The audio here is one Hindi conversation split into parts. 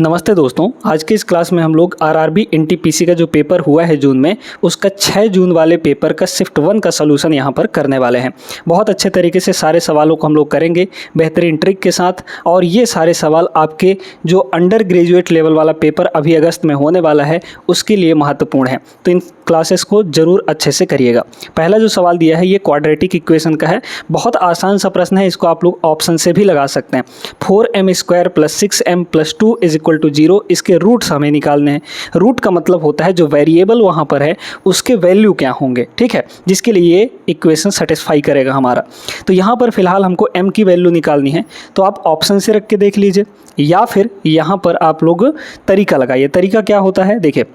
नमस्ते दोस्तों, आज के इस क्लास में हम लोग आरआरबी एनटीपीसी का जो पेपर हुआ है जून में, उसका 6 जून वाले पेपर का शिफ्ट 1 का सलूशन यहाँ पर करने वाले हैं। बहुत अच्छे तरीके से सारे सवालों को हम लोग करेंगे बेहतरीन ट्रिक के साथ, और ये सारे सवाल आपके जो अंडर ग्रेजुएट लेवल वाला पेपर अभी अगस्त में होने वाला है उसके लिए महत्वपूर्ण है। तो इन क्लासेस को ज़रूर अच्छे से करिएगा। पहला जो सवाल दिया है ये क्वाड्रेटिक इक्वेशन का है। बहुत आसान सा प्रश्न है, इसको आप लोग ऑप्शन से भी लगा सकते हैं। 4m² + 6m + 2 = 0। इसके रूट्स हमें निकालने हैं। रूट का मतलब होता है जो वेरिएबल वहाँ पर है उसके वैल्यू क्या होंगे, ठीक है, जिसके लिए ये इक्वेशन सेटिस्फाई करेगा हमारा। तो यहाँ पर फिलहाल हमको m की वैल्यू निकालनी है, तो आप ऑप्शन से रख के देख लीजिए, या फिर यहाँ पर आप लोग तरीका लगाइए। तरीका क्या होता है, देखिए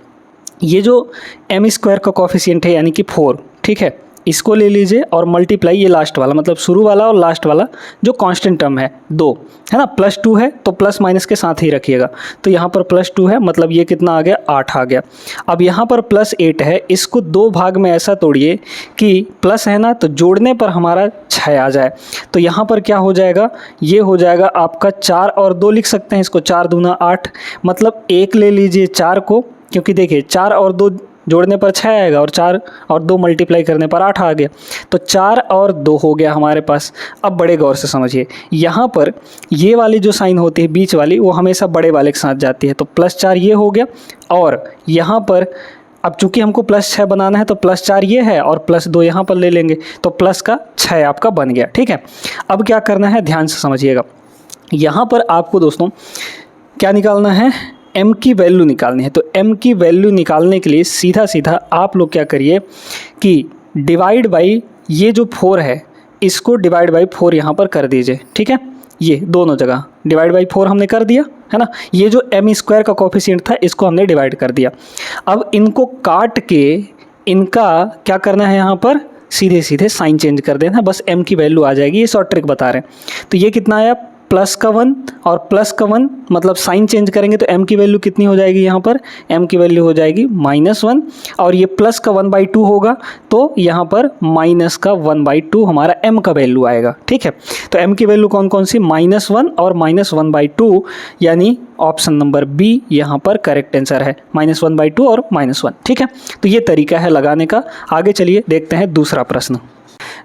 ये जो m² का कोफिशिएंट है यानी कि 4, ठीक है, इसको ले लीजिए और मल्टीप्लाई ये लास्ट वाला, मतलब शुरू वाला और लास्ट वाला जो कांस्टेंट टर्म है 2 है ना, +2 है तो प्लस माइनस के साथ ही रखिएगा। तो यहाँ पर +2 है, मतलब ये कितना आ गया, 8 आ गया। अब यहाँ पर +8 है, इसको 2 भाग में ऐसा तोड़िए कि प्लस है ना, तो जोड़ने पर हमारा 6 आ जाए। तो यहाँ पर क्या हो जाएगा, ये हो जाएगा आपका 4 और 2 लिख सकते हैं इसको, 4 दूना 8, मतलब 1 ले लीजिए 4 को, क्योंकि देखिए 4 और 2 जोड़ने पर 6 आएगा और 4 और 2 मल्टीप्लाई करने पर 8 आ गया। तो 4 और 2 हो गया हमारे पास। अब बड़े गौर से समझिए, यहाँ पर ये वाली जो साइन होती है बीच वाली, वो हमेशा बड़े वाले के साथ जाती है। तो +4 ये हो गया, और यहाँ पर अब चूंकि हमको +6 बनाना है तो +4 ये है और +2 यहाँ पर ले लेंगे, तो प्लस का 6 आपका बन गया, ठीक है। अब क्या करना है, ध्यान से समझिएगा। यहाँ पर आपको दोस्तों क्या निकालना है, m की वैल्यू निकालनी है। तो m की वैल्यू निकालने के लिए सीधा सीधा आप लोग क्या करिए कि डिवाइड बाई ये जो 4 है इसको डिवाइड बाई 4 यहाँ पर कर दीजिए, ठीक है। ये दोनों जगह डिवाइड बाई 4 हमने कर दिया है ना। ये जो m² का कोफिशिएंट था इसको हमने डिवाइड कर दिया। अब इनको काट के इनका क्या करना है, यहाँ पर सीधे सीधे साइन चेंज कर देना, बस m की वैल्यू आ जाएगी। ये शॉर्ट ट्रिक बता रहे हैं। तो ये कितना आया, +1 और +1, मतलब साइन चेंज करेंगे तो m की वैल्यू कितनी हो जाएगी, यहाँ पर m की वैल्यू हो जाएगी -1, और ये +1/2 होगा तो यहाँ पर -1/2 हमारा m का वैल्यू आएगा, ठीक है। तो m की वैल्यू कौन कौन सी, -1 और -1/2, यानी ऑप्शन नंबर बी यहाँ पर करेक्ट आंसर है, -1/2 और -1, ठीक है। तो ये तरीका है लगाने का। आगे चलिए देखते हैं दूसरा प्रश्न।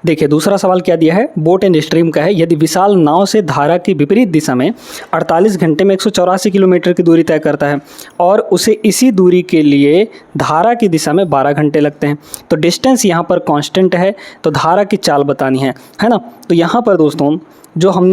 देखिए दूसरा सवाल क्या दिया है, बोट एंड स्ट्रीम का है। यदि विशाल नाव से धारा की विपरीत दिशा में 48 घंटे में 184 किलोमीटर की दूरी तय करता है और उसे इसी दूरी के लिए धारा की दिशा में 12 घंटे लगते हैं, तो डिस्टेंस यहाँ पर कांस्टेंट है, तो धारा की चाल बतानी है ना। तो यहाँ पर दोस्तों जो हम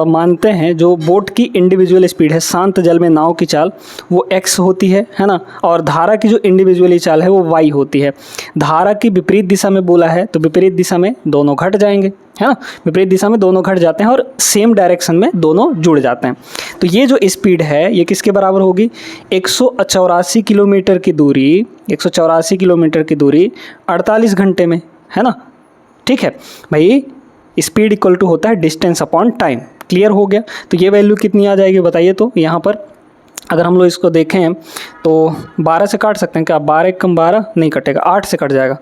मानते हैं जो बोट की इंडिविजुअल स्पीड है, शांत जल में नाव की चाल, वो x होती है ना, और धारा की जो इंडिविजुअली चाल है वो y होती है। धारा की विपरीत दिशा में बोला है तो विपरीत दिशा में दोनों घट जाएंगे, है ना, विपरीत दिशा में दोनों घट जाते हैं और सेम डायरेक्शन में दोनों जुड़ जाते हैं। तो ये जो स्पीड है ये किसके बराबर होगी, 184 किलोमीटर की दूरी, 184 किलोमीटर की दूरी 48 घंटे में, है ना, ठीक है भाई। स्पीड इक्वल टू होता है डिस्टेंस अपॉन टाइम। क्लियर हो गया। तो ये वैल्यू कितनी आ जाएगी बताइए। तो यहाँ पर अगर हम लोग इसको देखें तो 12 से काट सकते हैं क्या, 12 × 12 नहीं कटेगा, 8 से कट जाएगा।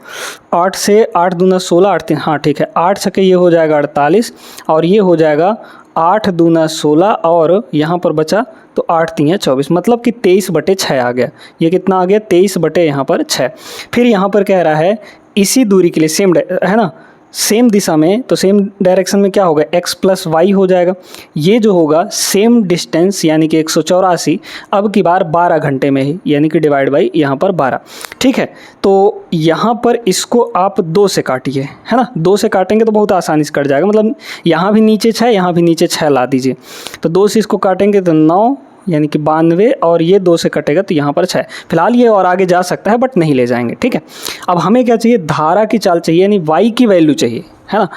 8 से 8 दूना 16, 8 3, हाँ ठीक है, 8 से ये हो जाएगा 48 और ये हो जाएगा 8 दूना 16 और यहाँ पर बचा तो 8 3 24, मतलब कि 23/6 आ गया। ये कितना आ गया, 23 यहाँ पर 6। फिर यहाँ पर कह रहा है इसी दूरी के लिए सेम है ना, सेम दिशा में, तो सेम डायरेक्शन में क्या होगा, x + y हो जाएगा। ये जो होगा सेम डिस्टेंस यानी कि 184 अब की बार 12 घंटे में ही, यानी कि डिवाइड बाई यहाँ पर 12, ठीक है। तो यहाँ पर इसको आप 2 से काटिए, है ना, 2 से काटेंगे तो बहुत आसानी से कट जाएगा, मतलब यहाँ भी नीचे 6, यहाँ भी नीचे 6 ला दीजिए। तो 2 से इसको काटेंगे तो 9 यानी कि 92, और ये 2 से कटेगा तो यहाँ पर 6। फिलहाल ये और आगे जा सकता है बट नहीं ले जाएंगे, ठीक है। अब हमें क्या चाहिए, धारा की चाल चाहिए, यानी y की वैल्यू चाहिए, है ना।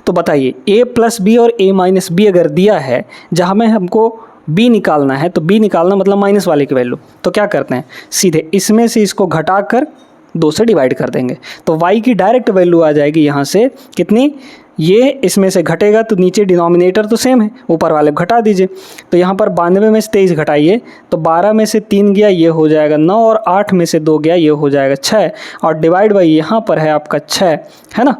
तो बताइए a + b और a - b अगर दिया है, जहाँ में हमको b निकालना है, तो b निकालना मतलब माइनस वाले की वैल्यू, तो क्या करते हैं सीधे इसमें से इसको घटा कर 2 से डिवाइड कर देंगे, तो y की डायरेक्ट वैल्यू आ जाएगी यहाँ से कितनी, ये इसमें से घटेगा तो नीचे डिनोमिनेटर तो सेम है, ऊपर वाले घटा दीजिए। तो यहाँ पर 92 में से 23 घटाइए तो 12 में से 3 गया ये हो जाएगा 9, और 8 में से 2 गया ये हो जाएगा 6, और डिवाइड बाई यहाँ पर है आपका 6, है ना,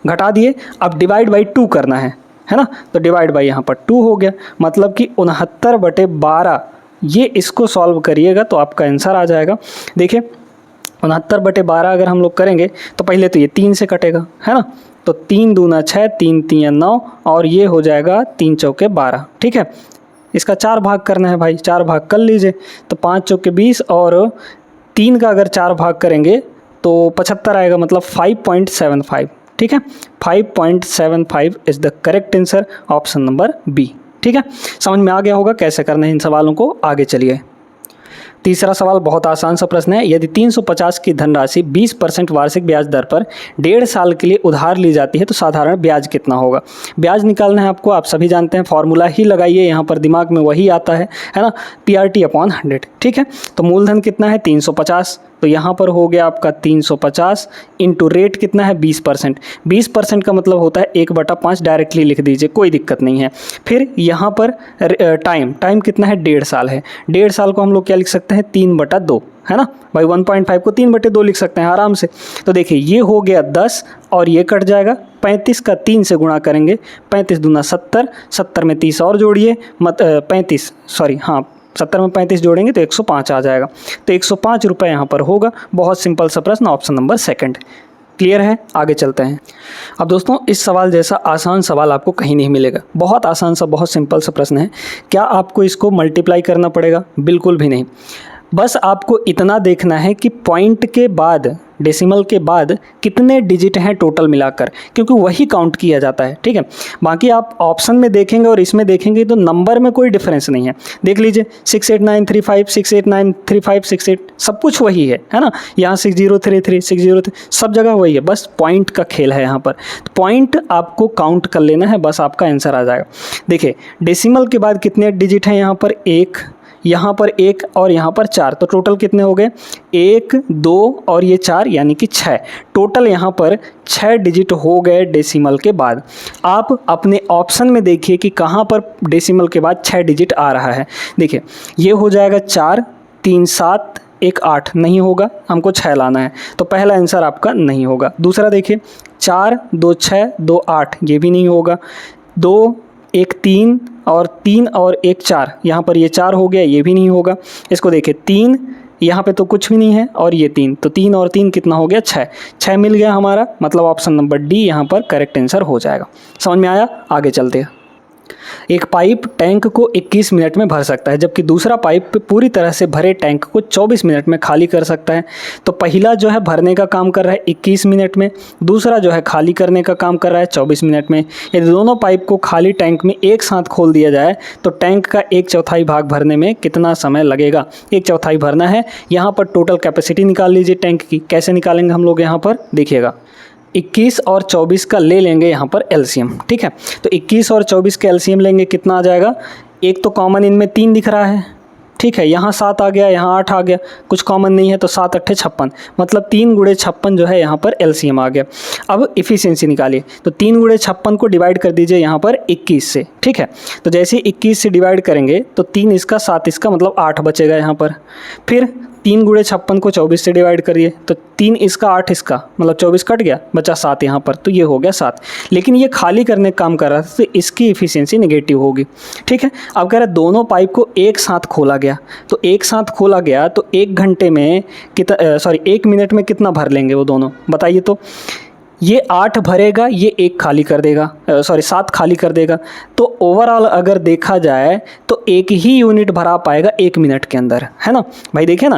घटा दिए। अब डिवाइड बाई 2 करना है ना, तो डिवाइड बाई यहाँ पर 2 हो गया, मतलब कि 69/12 ये इसको सॉल्व करिएगा तो आपका आंसर आ जाएगा। देखिए 69/12 अगर हम लोग करेंगे तो पहले तो ये 3 से कटेगा, है ना, तो 3 दूना 6, 3 3 9 और ये हो जाएगा 3 चौके 12। ठीक है, इसका 4 भाग करना है भाई, 4 भाग कर लीजिए, तो 5 चौके 20 और 3 का अगर 4 भाग करेंगे तो 75 आएगा, मतलब 5.75। ठीक है, 5.75 is the correct answer, option number B. ठीक है, समझ में आ गया होगा कैसे करना है इन सवालों को। आगे चलिए, तीसरा सवाल बहुत आसान सा प्रश्न है। यदि 350 की धनराशि 20% वार्षिक ब्याज दर पर 1.5 साल के लिए उधार ली जाती है तो साधारण ब्याज कितना होगा। ब्याज निकालना है आपको, आप सभी जानते हैं, फॉर्मूला ही लगाइए, यहाँ पर दिमाग में वही आता है ना, PRT/100। ठीक है, तो मूलधन कितना है 350, तो यहाँ पर हो गया आपका 350 इंटू रेट कितना है 20%। 20% का मतलब होता है 1/5, डायरेक्टली लिख दीजिए, कोई दिक्कत नहीं है। फिर यहाँ पर टाइम कितना है 1.5 साल है। 1.5 साल को हम लोग क्या लिख सकते हैं 3/2, है ना भाई। 1.5 को 3/2 लिख सकते हैं आराम से। तो देखिए ये हो गया 10 और ये कट जाएगा, 35 का 3 से गुणा करेंगे, 35 दूना 70, 70 में 30 और जोड़िए, 70 में 35 जोड़ेंगे तो 105 आ जाएगा, तो 105 रुपये यहाँ पर होगा। बहुत सिंपल सा प्रश्न, ऑप्शन नंबर सेकंड। क्लियर है, आगे चलते हैं। अब दोस्तों इस सवाल जैसा आसान सवाल आपको कहीं नहीं मिलेगा। बहुत आसान सा, बहुत सिंपल सा प्रश्न है। क्या आपको इसको मल्टीप्लाई करना पड़ेगा? बिल्कुल भी नहीं। बस आपको इतना देखना है कि पॉइंट के बाद, डेसिमल के बाद कितने डिजिट हैं टोटल मिलाकर, क्योंकि वही काउंट किया जाता है। ठीक है, बाकी आप ऑप्शन में देखेंगे और इसमें देखेंगे तो नंबर में कोई डिफरेंस नहीं है। देख लीजिए 68935, 68935, 68 सब कुछ वही है ना। यहाँ 6033, 603 सब जगह वही है, बस पॉइंट का खेल है यहाँ पर। तो पॉइंट आपको काउंट कर लेना है, बस आपका आंसर आ जाएगा। देखिए डेसिमल के बाद कितने डिजिट हैं यहाँ पर, 1, यहाँ पर 1 और यहाँ पर 4, तो टोटल कितने हो गए 1 2 और ये 4 यानी कि 6। टोटल यहाँ पर 6 डिजिट हो गए डेसिमल के बाद। आप अपने ऑप्शन में देखिए कि कहाँ पर डेसिमल के बाद 6 डिजिट आ रहा है। देखिए ये हो जाएगा 4 3 7 1 8, नहीं होगा, हमको 6 लाना है, तो पहला आंसर आपका नहीं होगा। दूसरा देखिए 4 2 6 2 8, ये भी नहीं होगा। 2 1 3 और 3 और 1 4, यहाँ पर ये 4 हो गया, ये भी नहीं होगा। इसको देखिए 3, यहाँ पे तो कुछ भी नहीं है, और ये 3, तो 3 और 3 कितना हो गया 6, 6 मिल गया हमारा, मतलब ऑप्शन नंबर डी यहाँ पर करेक्ट आंसर हो जाएगा। समझ में आया, आगे चलते हैं। एक पाइप टैंक को 21 मिनट में भर सकता है, जबकि दूसरा पाइप पूरी तरह से भरे टैंक को 24 मिनट में खाली कर सकता है। तो पहला जो है भरने का काम कर रहा है 21 मिनट में, दूसरा जो है खाली करने का काम कर रहा है 24 मिनट में। यदि दोनों पाइप को खाली टैंक में एक साथ खोल दिया जाए तो टैंक का 1/4 भाग भरने में कितना समय लगेगा। 1/4 भरना है। यहाँ पर टोटल कैपेसिटी निकाल लीजिए टैंक की। कैसे निकालेंगे हम लोग, यहाँ पर देखिएगा 21 और 24 का ले लेंगे यहाँ पर एलसीएम। ठीक है, तो 21 और 24 का एलसीएम लेंगे, कितना आ जाएगा, एक तो कॉमन इनमें 3 दिख रहा है। ठीक है, यहाँ 7 आ गया, यहाँ 8 आ गया, कुछ कॉमन नहीं है, तो 7 8 56, मतलब 3 × 56 जो है यहाँ पर एलसीएम आ गया। अब इफ़िशियंसी निकालिए, तो 3 × 56 को डिवाइड कर दीजिए यहाँ पर 21 से। ठीक है, तो जैसे 21 से डिवाइड करेंगे तो 3 इसका 7 इसका, मतलब 8 बचेगा यहाँ पर। फिर 3 × 56 को 24 से डिवाइड करिए, तो 3 इसका 8 इसका, मतलब 24 कट गया, बचा 7 यहाँ पर, तो ये हो गया 7। लेकिन ये खाली करने का काम कर रहा था, तो इसकी इफ़िशियंसी नेगेटिव होगी। ठीक है, अब कह रहा है दोनों पाइप को एक साथ खोला गया, तो एक साथ खोला गया तो 1 घंटे में कितना, 1 मिनट में कितना भर लेंगे वो दोनों, बताइए। तो ये 8 भरेगा, ये 1 खाली कर देगा, 7 खाली कर देगा। तो ओवरऑल अगर देखा जाए तो एक ही यूनिट भरा पाएगा 1 मिनट के अंदर, है ना भाई। देखिए ना,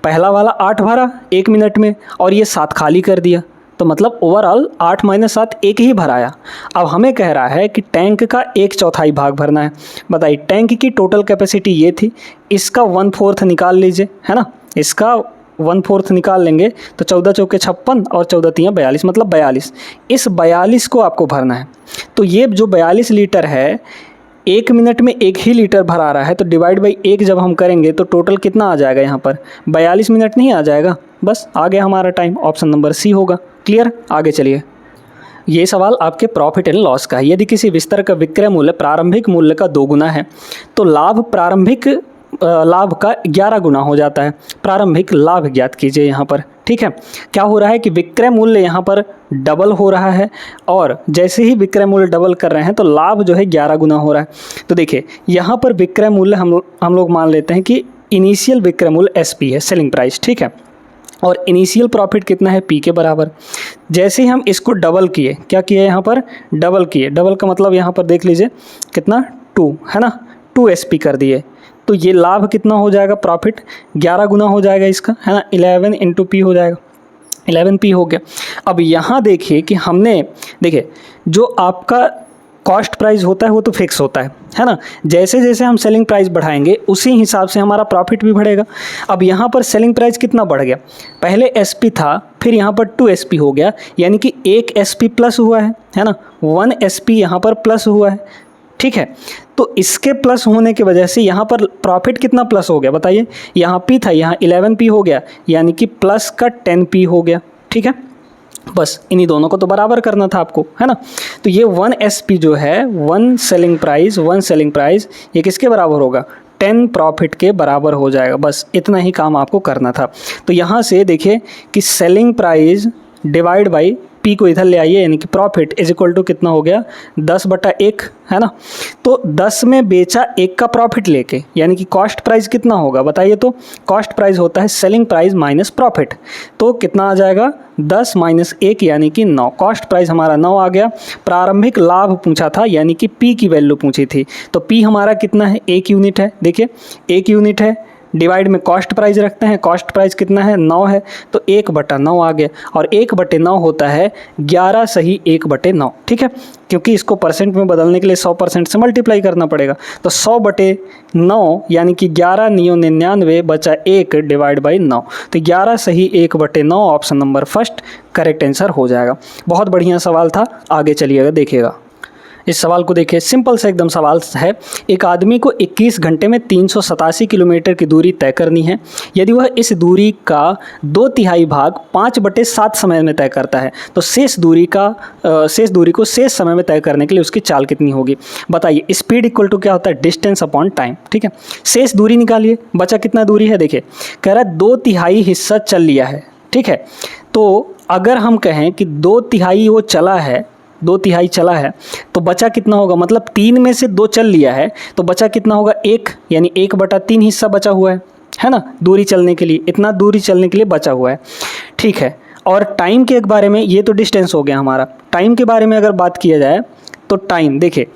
पहला वाला 8 भरा 1 मिनट में और ये 7 खाली कर दिया, तो मतलब ओवरऑल 8 - 7 1 ही भराया। अब हमें कह रहा है कि टैंक का 1/4 भाग भरना है। बताइए, टैंक की टोटल कैपेसिटी ये थी, इसका 1/4 निकाल लीजिए, है ना, इसका 1/4 निकाल लेंगे तो 14 चौके 56 और 14 तियाँ 42, मतलब 42। इस 42 को आपको भरना है। तो ये जो 42 लीटर है, 1 मिनट में 1 ही लीटर भरा रहा है, तो डिवाइड बाई 1 जब हम करेंगे तो टोटल कितना आ जाएगा यहाँ पर, 42 मिनट नहीं आ जाएगा। बस आ गया हमारा टाइम, ऑप्शन नंबर सी होगा। क्लियर, आगे चलिए। ये सवाल आपके प्रॉफिट एंड लॉस का है। यदि किसी विस्तर का विक्रय मूल्य प्रारंभिक मूल्य का 2 गुना है तो लाभ प्रारंभिक लाभ का 11 गुना हो जाता है। प्रारंभिक लाभ ज्ञात कीजिए यहाँ पर। ठीक है। क्या हो रहा है कि विक्रय मूल्य यहाँ पर डबल हो रहा है, और जैसे ही विक्रय मूल्य डबल कर रहे हैं तो लाभ जो है 11 गुना हो रहा है। तो देखिए यहाँ पर विक्रय मूल्य हम लोग मान लेते हैं कि इनिशियल विक्रय मूल्य SP है, सेलिंग प्राइस, ठीक है, और इनिशियल प्रॉफिट कितना है, P के बराबर। जैसे ही हम इसको डबल किए, क्या किए यहाँ पर, डबल किए, डबल का मतलब यहाँ पर देख लीजिए कितना 2 है ना, 2 SP कर दिए, तो ये लाभ कितना हो जाएगा, प्रॉफिट 11 गुना हो जाएगा इसका, है ना, 11 इंटू P हो जाएगा, 11P हो गया। अब यहाँ देखिए कि हमने, देखिए जो आपका कॉस्ट प्राइस होता है वो तो फिक्स होता है ना, जैसे जैसे हम सेलिंग प्राइस बढ़ाएंगे उसी हिसाब से हमारा प्रॉफिट भी बढ़ेगा। अब यहाँ पर सेलिंग प्राइस कितना बढ़ गया, पहले SP था, फिर यहाँ पर 2 SP हो गया, यानी कि 1 SP प्लस हुआ है ना, 1 SP यहाँ पर प्लस हुआ है, ठीक है। तो इसके प्लस होने की वजह से यहाँ पर प्रॉफिट कितना प्लस हो गया बताइए, यहाँ P था, यहाँ 11P हो गया, यानी कि प्लस का 10P हो गया, ठीक है। बस इन्हीं दोनों को तो बराबर करना था आपको, है ना। तो ये 1 SP जो है, 1 सेलिंग प्राइस ये किसके बराबर होगा, 10 प्रॉफिट के बराबर हो जाएगा। बस इतना ही काम आपको करना था। तो यहाँ से देखिए कि selling price divide by P को इधर ले आइए, यानी कि प्रॉफिट इज इक्वल टू कितना हो गया, 10/1, है ना। तो 10 में बेचा 1 का प्रॉफिट लेके, यानी कि कॉस्ट प्राइस कितना होगा बताइए, तो कॉस्ट प्राइस होता है सेलिंग प्राइस माइनस प्रॉफिट, तो कितना आ जाएगा 10 - 1 यानी कि 9। कॉस्ट प्राइस हमारा 9 आ गया। प्रारंभिक लाभ पूछा था, यानी कि P की वैल्यू पूछी थी, तो P हमारा कितना है, 1 यूनिट है, देखिए 1 यूनिट है, डिवाइड में कॉस्ट प्राइस रखते हैं, कॉस्ट प्राइस कितना है, 9 है, तो 1/9 आ गया, और 1/9 होता है 11 सही 1/9, ठीक है, क्योंकि इसको परसेंट में बदलने के लिए 100% से मल्टीप्लाई करना पड़ेगा। तो 100/9 यानी कि 11 9 99 बचा 1 डिवाइड बाई 9, तो 11 सही 1/9 option number first correct answer हो जाएगा। बहुत बढ़िया सवाल था, आगे चलिएगा देखिएगा। इस सवाल को देखिए, सिंपल सा एकदम सवाल है। एक आदमी को 21 घंटे में 387 किलोमीटर की दूरी तय करनी है। यदि वह इस दूरी का 2/3 भाग 5/7 समय में तय करता है तो शेष दूरी को शेष समय में तय करने के लिए उसकी चाल कितनी होगी बताइए। स्पीड इक्वल टू क्या होता है, डिस्टेंस अपॉन टाइम, ठीक है। शेष दूरी निकालिए, बचा कितना दूरी है, देखिए कह रहा है 2/3 हिस्सा चल लिया है, ठीक है। तो अगर हम कहें कि 2/3 वो चला है, 2/3 चला है, तो बचा कितना होगा, मतलब 3 में से 2 चल लिया है, तो बचा कितना होगा 1, यानी 1/3 हिस्सा बचा हुआ है ना, दूरी चलने के लिए, इतना दूरी चलने के लिए बचा हुआ है, ठीक है। और टाइम के बारे में, ये तो डिस्टेंस हो गया हमारा। टाइम के बारे में अगर बात किया जाए तो टाइम देखिए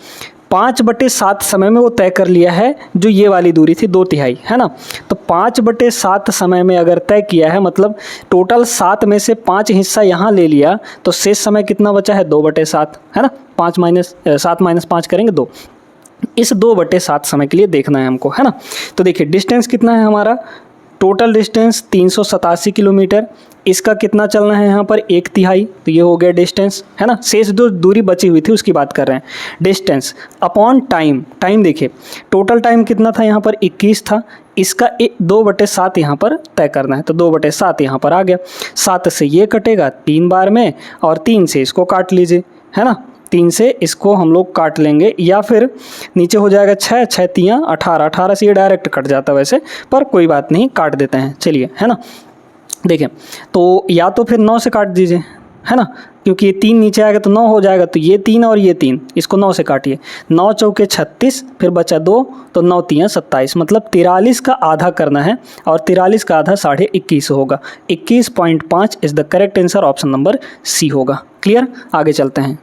5/7 समय में वो तय कर लिया है, जो ये वाली दूरी थी 2/3, है ना। तो 5/7 समय में अगर तय किया है, मतलब टोटल 7 में से 5 हिस्सा यहाँ ले लिया, तो शेष समय कितना बचा है, 2/7, है ना। 7 - 5 करेंगे 2, इस 2/7 समय के लिए देखना है हमको, है ना। तो देखिए डिस्टेंस कितना है हमारा, टोटल डिस्टेंस 387 किलोमीटर, इसका कितना चलना है यहाँ पर 1/3, तो ये हो गया डिस्टेंस, है ना। शेष जो दूरी बची हुई थी उसकी बात कर रहे हैं। डिस्टेंस अपॉन टाइम, टाइम देखिए टोटल टाइम कितना था यहाँ पर 21 था, इसका 2/7 यहाँ पर तय करना है, तो 2/7 यहाँ पर आ गया। 7 से ये कटेगा 3 बार में, और 3 से इसको काट लीजिए, है ना, 3 से इसको हम लोग काट लेंगे, या फिर नीचे हो जाएगा 6 6 3 18, 18 से ये डायरेक्ट कट जाता है वैसे, पर कोई बात नहीं, काट देते हैं, चलिए, है ना। देखिए तो या तो फिर 9 से काट दीजिए, है ना, क्योंकि ये 3 नीचे आएगा तो 9 हो जाएगा, तो ये 3 और ये 3, इसको 9 से काटिए, 9 चौके 36, फिर बचा 2, तो 9 3 27, मतलब 43 का आधा करना है, और 43 का आधा 21.5 होगा। 21.5 is the correct answer, option number C होगा। क्लियर, आगे चलते हैं।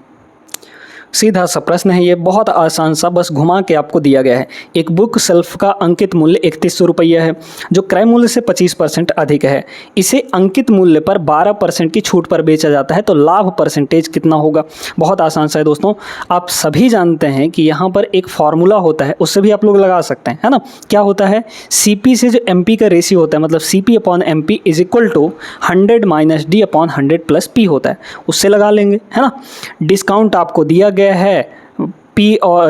सीधा सा प्रश्न है ये, बहुत आसान सा, बस घुमा के आपको दिया गया है। एक बुक शेल्फ का अंकित मूल्य 3100 रुपये है, जो क्रय मूल्य से 25% अधिक है। इसे अंकित मूल्य पर 12% की छूट पर बेचा जाता है, तो लाभ परसेंटेज कितना होगा। बहुत आसान सा है दोस्तों, आप सभी जानते हैं कि यहाँ पर एक फॉर्मूला होता है, उससे भी आप लोग लगा सकते हैं, है ना। क्या होता है, CP से जो MP का रेशियो होता है, मतलब CP/MP is equal to 100 - D/100 + P होता है, उससे लगा लेंगे, है ना। डिस्काउंट आपको दिया गया है,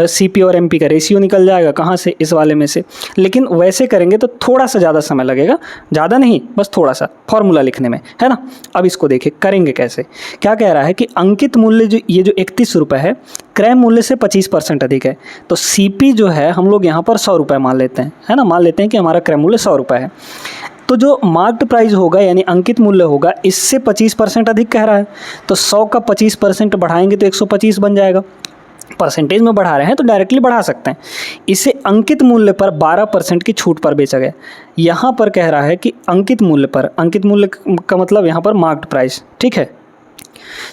CP और MP का रेशियो निकल जाएगा, कहाँ से, इस वाले में से। लेकिन वैसे करेंगे तो थोड़ा सा ज़्यादा समय लगेगा, ज़्यादा नहीं, बस थोड़ा सा फॉर्मूला लिखने में, है ना। अब इसको देखिए करेंगे कैसे। क्या कह रहा है कि अंकित मूल्य जो ये जो 31 रुपये है, क्रय मूल्य से 25% अधिक है, तो CP जो है हम लोग यहाँ पर 100 रुपये मान लेते हैं, है ना, मान लेते हैं कि हमारा क्रय मूल्य 100 रुपये है। तो जो मार्क्ड प्राइस होगा यानी अंकित मूल्य होगा इससे 25% अधिक कह रहा है, तो 100 का 25% बढ़ाएंगे तो 125 बन जाएगा। परसेंटेज में बढ़ा रहे हैं तो डायरेक्टली बढ़ा सकते हैं। इसे अंकित मूल्य पर 12% की छूट पर बेचा गया। यहाँ पर कह रहा है कि अंकित मूल्य पर, अंकित मूल्य का मतलब यहाँ पर मार्क्ड प्राइस, ठीक है।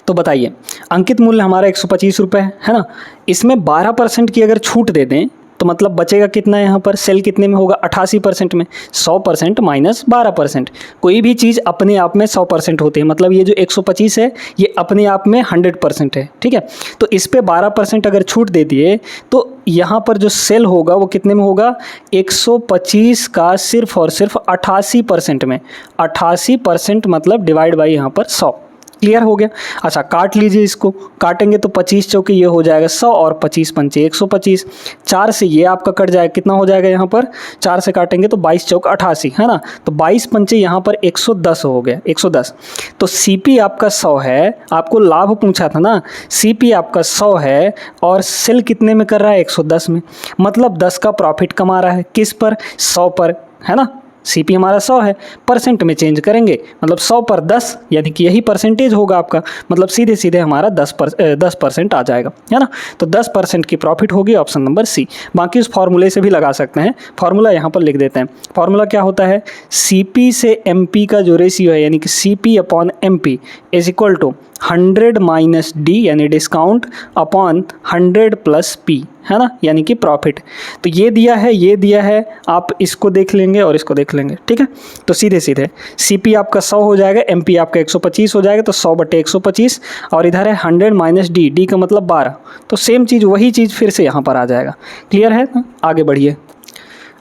तो बताइए अंकित मूल्य हमारा 125 रुपये है ना, इसमें 12% की अगर छूट दे दें तो मतलब बचेगा कितना यहाँ पर, सेल कितने में होगा 88% में, 100% माइनस 12%। कोई भी चीज़ अपने आप में 100% होती है, मतलब ये जो 125 है ये अपने आप में 100% है, ठीक है। तो इस पे 12% अगर छूट दे दिए तो यहाँ पर जो सेल होगा वो कितने में होगा, 125 का सिर्फ और सिर्फ 88% में, 88% मतलब डिवाइड बाई यहाँ पर 100। क्लियर हो गया। अच्छा काट लीजिए, इसको काटेंगे तो 25 चौके ये हो जाएगा 100 और 25 पंचे 125, 4 से ये आपका कट जाएगा, कितना हो जाएगा यहाँ पर, 4 से काटेंगे तो 22 चौक 88 है ना, तो 22 पंचे यहाँ पर 110 हो गया, 110। तो सीपी आपका 100 है, आपको लाभ पूछा था ना, सीपी आपका 100 है और सेल कितने में कर रहा है 110 में, मतलब 10 का प्रॉफिट कमा रहा है, किस पर, 100 पर, है ना। सीपी हमारा 100 है, परसेंट में चेंज करेंगे मतलब 100 पर 10 यानी कि यही परसेंटेज होगा आपका, मतलब सीधे सीधे हमारा 10% आ जाएगा, है ना। तो 10% की प्रॉफिट होगी, ऑप्शन नंबर सी। बाकी उस फार्मूले से भी लगा सकते हैं, फार्मूला यहाँ पर लिख देते हैं। फार्मूला क्या होता है, सीपी से एमपी का जो रेशियो है यानी कि CP upon MP is equal to 100 minus D यानी डिस्काउंट अपॉन 100 प्लस पी, है ना, यानी कि प्रॉफिट। तो ये दिया है, ये दिया है, आप इसको देख लेंगे और इसको देख लेंगे, ठीक है। तो सीधे सीधे सीपी आपका 100 हो जाएगा, एमपी आपका 125 हो जाएगा, तो 100/125 और इधर है 100 माइनस डी, डी का मतलब 12, तो सेम चीज़ वही चीज़ फिर से यहाँ पर आ जाएगा। क्लियर है, आगे बढ़िए।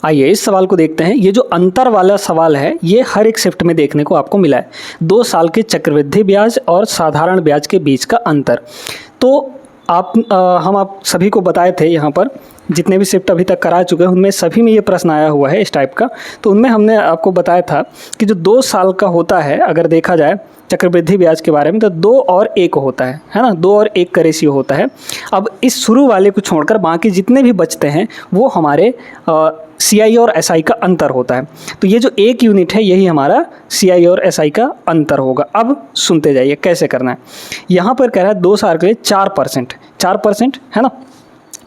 आइए इस सवाल को देखते हैं। ये जो अंतर वाला सवाल है ये हर एक शिफ्ट में देखने को आपको मिला है, 2 साल के चक्रवृद्धि ब्याज और साधारण ब्याज के बीच का अंतर। तो हम आप सभी को बताए थे, यहाँ पर जितने भी शिफ्ट अभी तक करा चुके हैं उनमें सभी में ये प्रश्न आया हुआ है इस टाइप का। तो उनमें हमने आपको बताया था कि जो 2 साल का होता है, अगर देखा जाए चक्रवृद्धि ब्याज के बारे में, तो 2 और 1 होता है ना, 2 और 1 का रेशियो होता है। अब इस शुरू वाले को छोड़कर बाकी जितने भी बचते हैं वो हमारे CI और SI का अंतर होता है। तो ये जो 1 यूनिट है यही हमारा CI और SI का अंतर होगा। अब सुनते जाइए कैसे करना है। यहाँ पर कह रहा है 2 साल के लिए 4% है ना।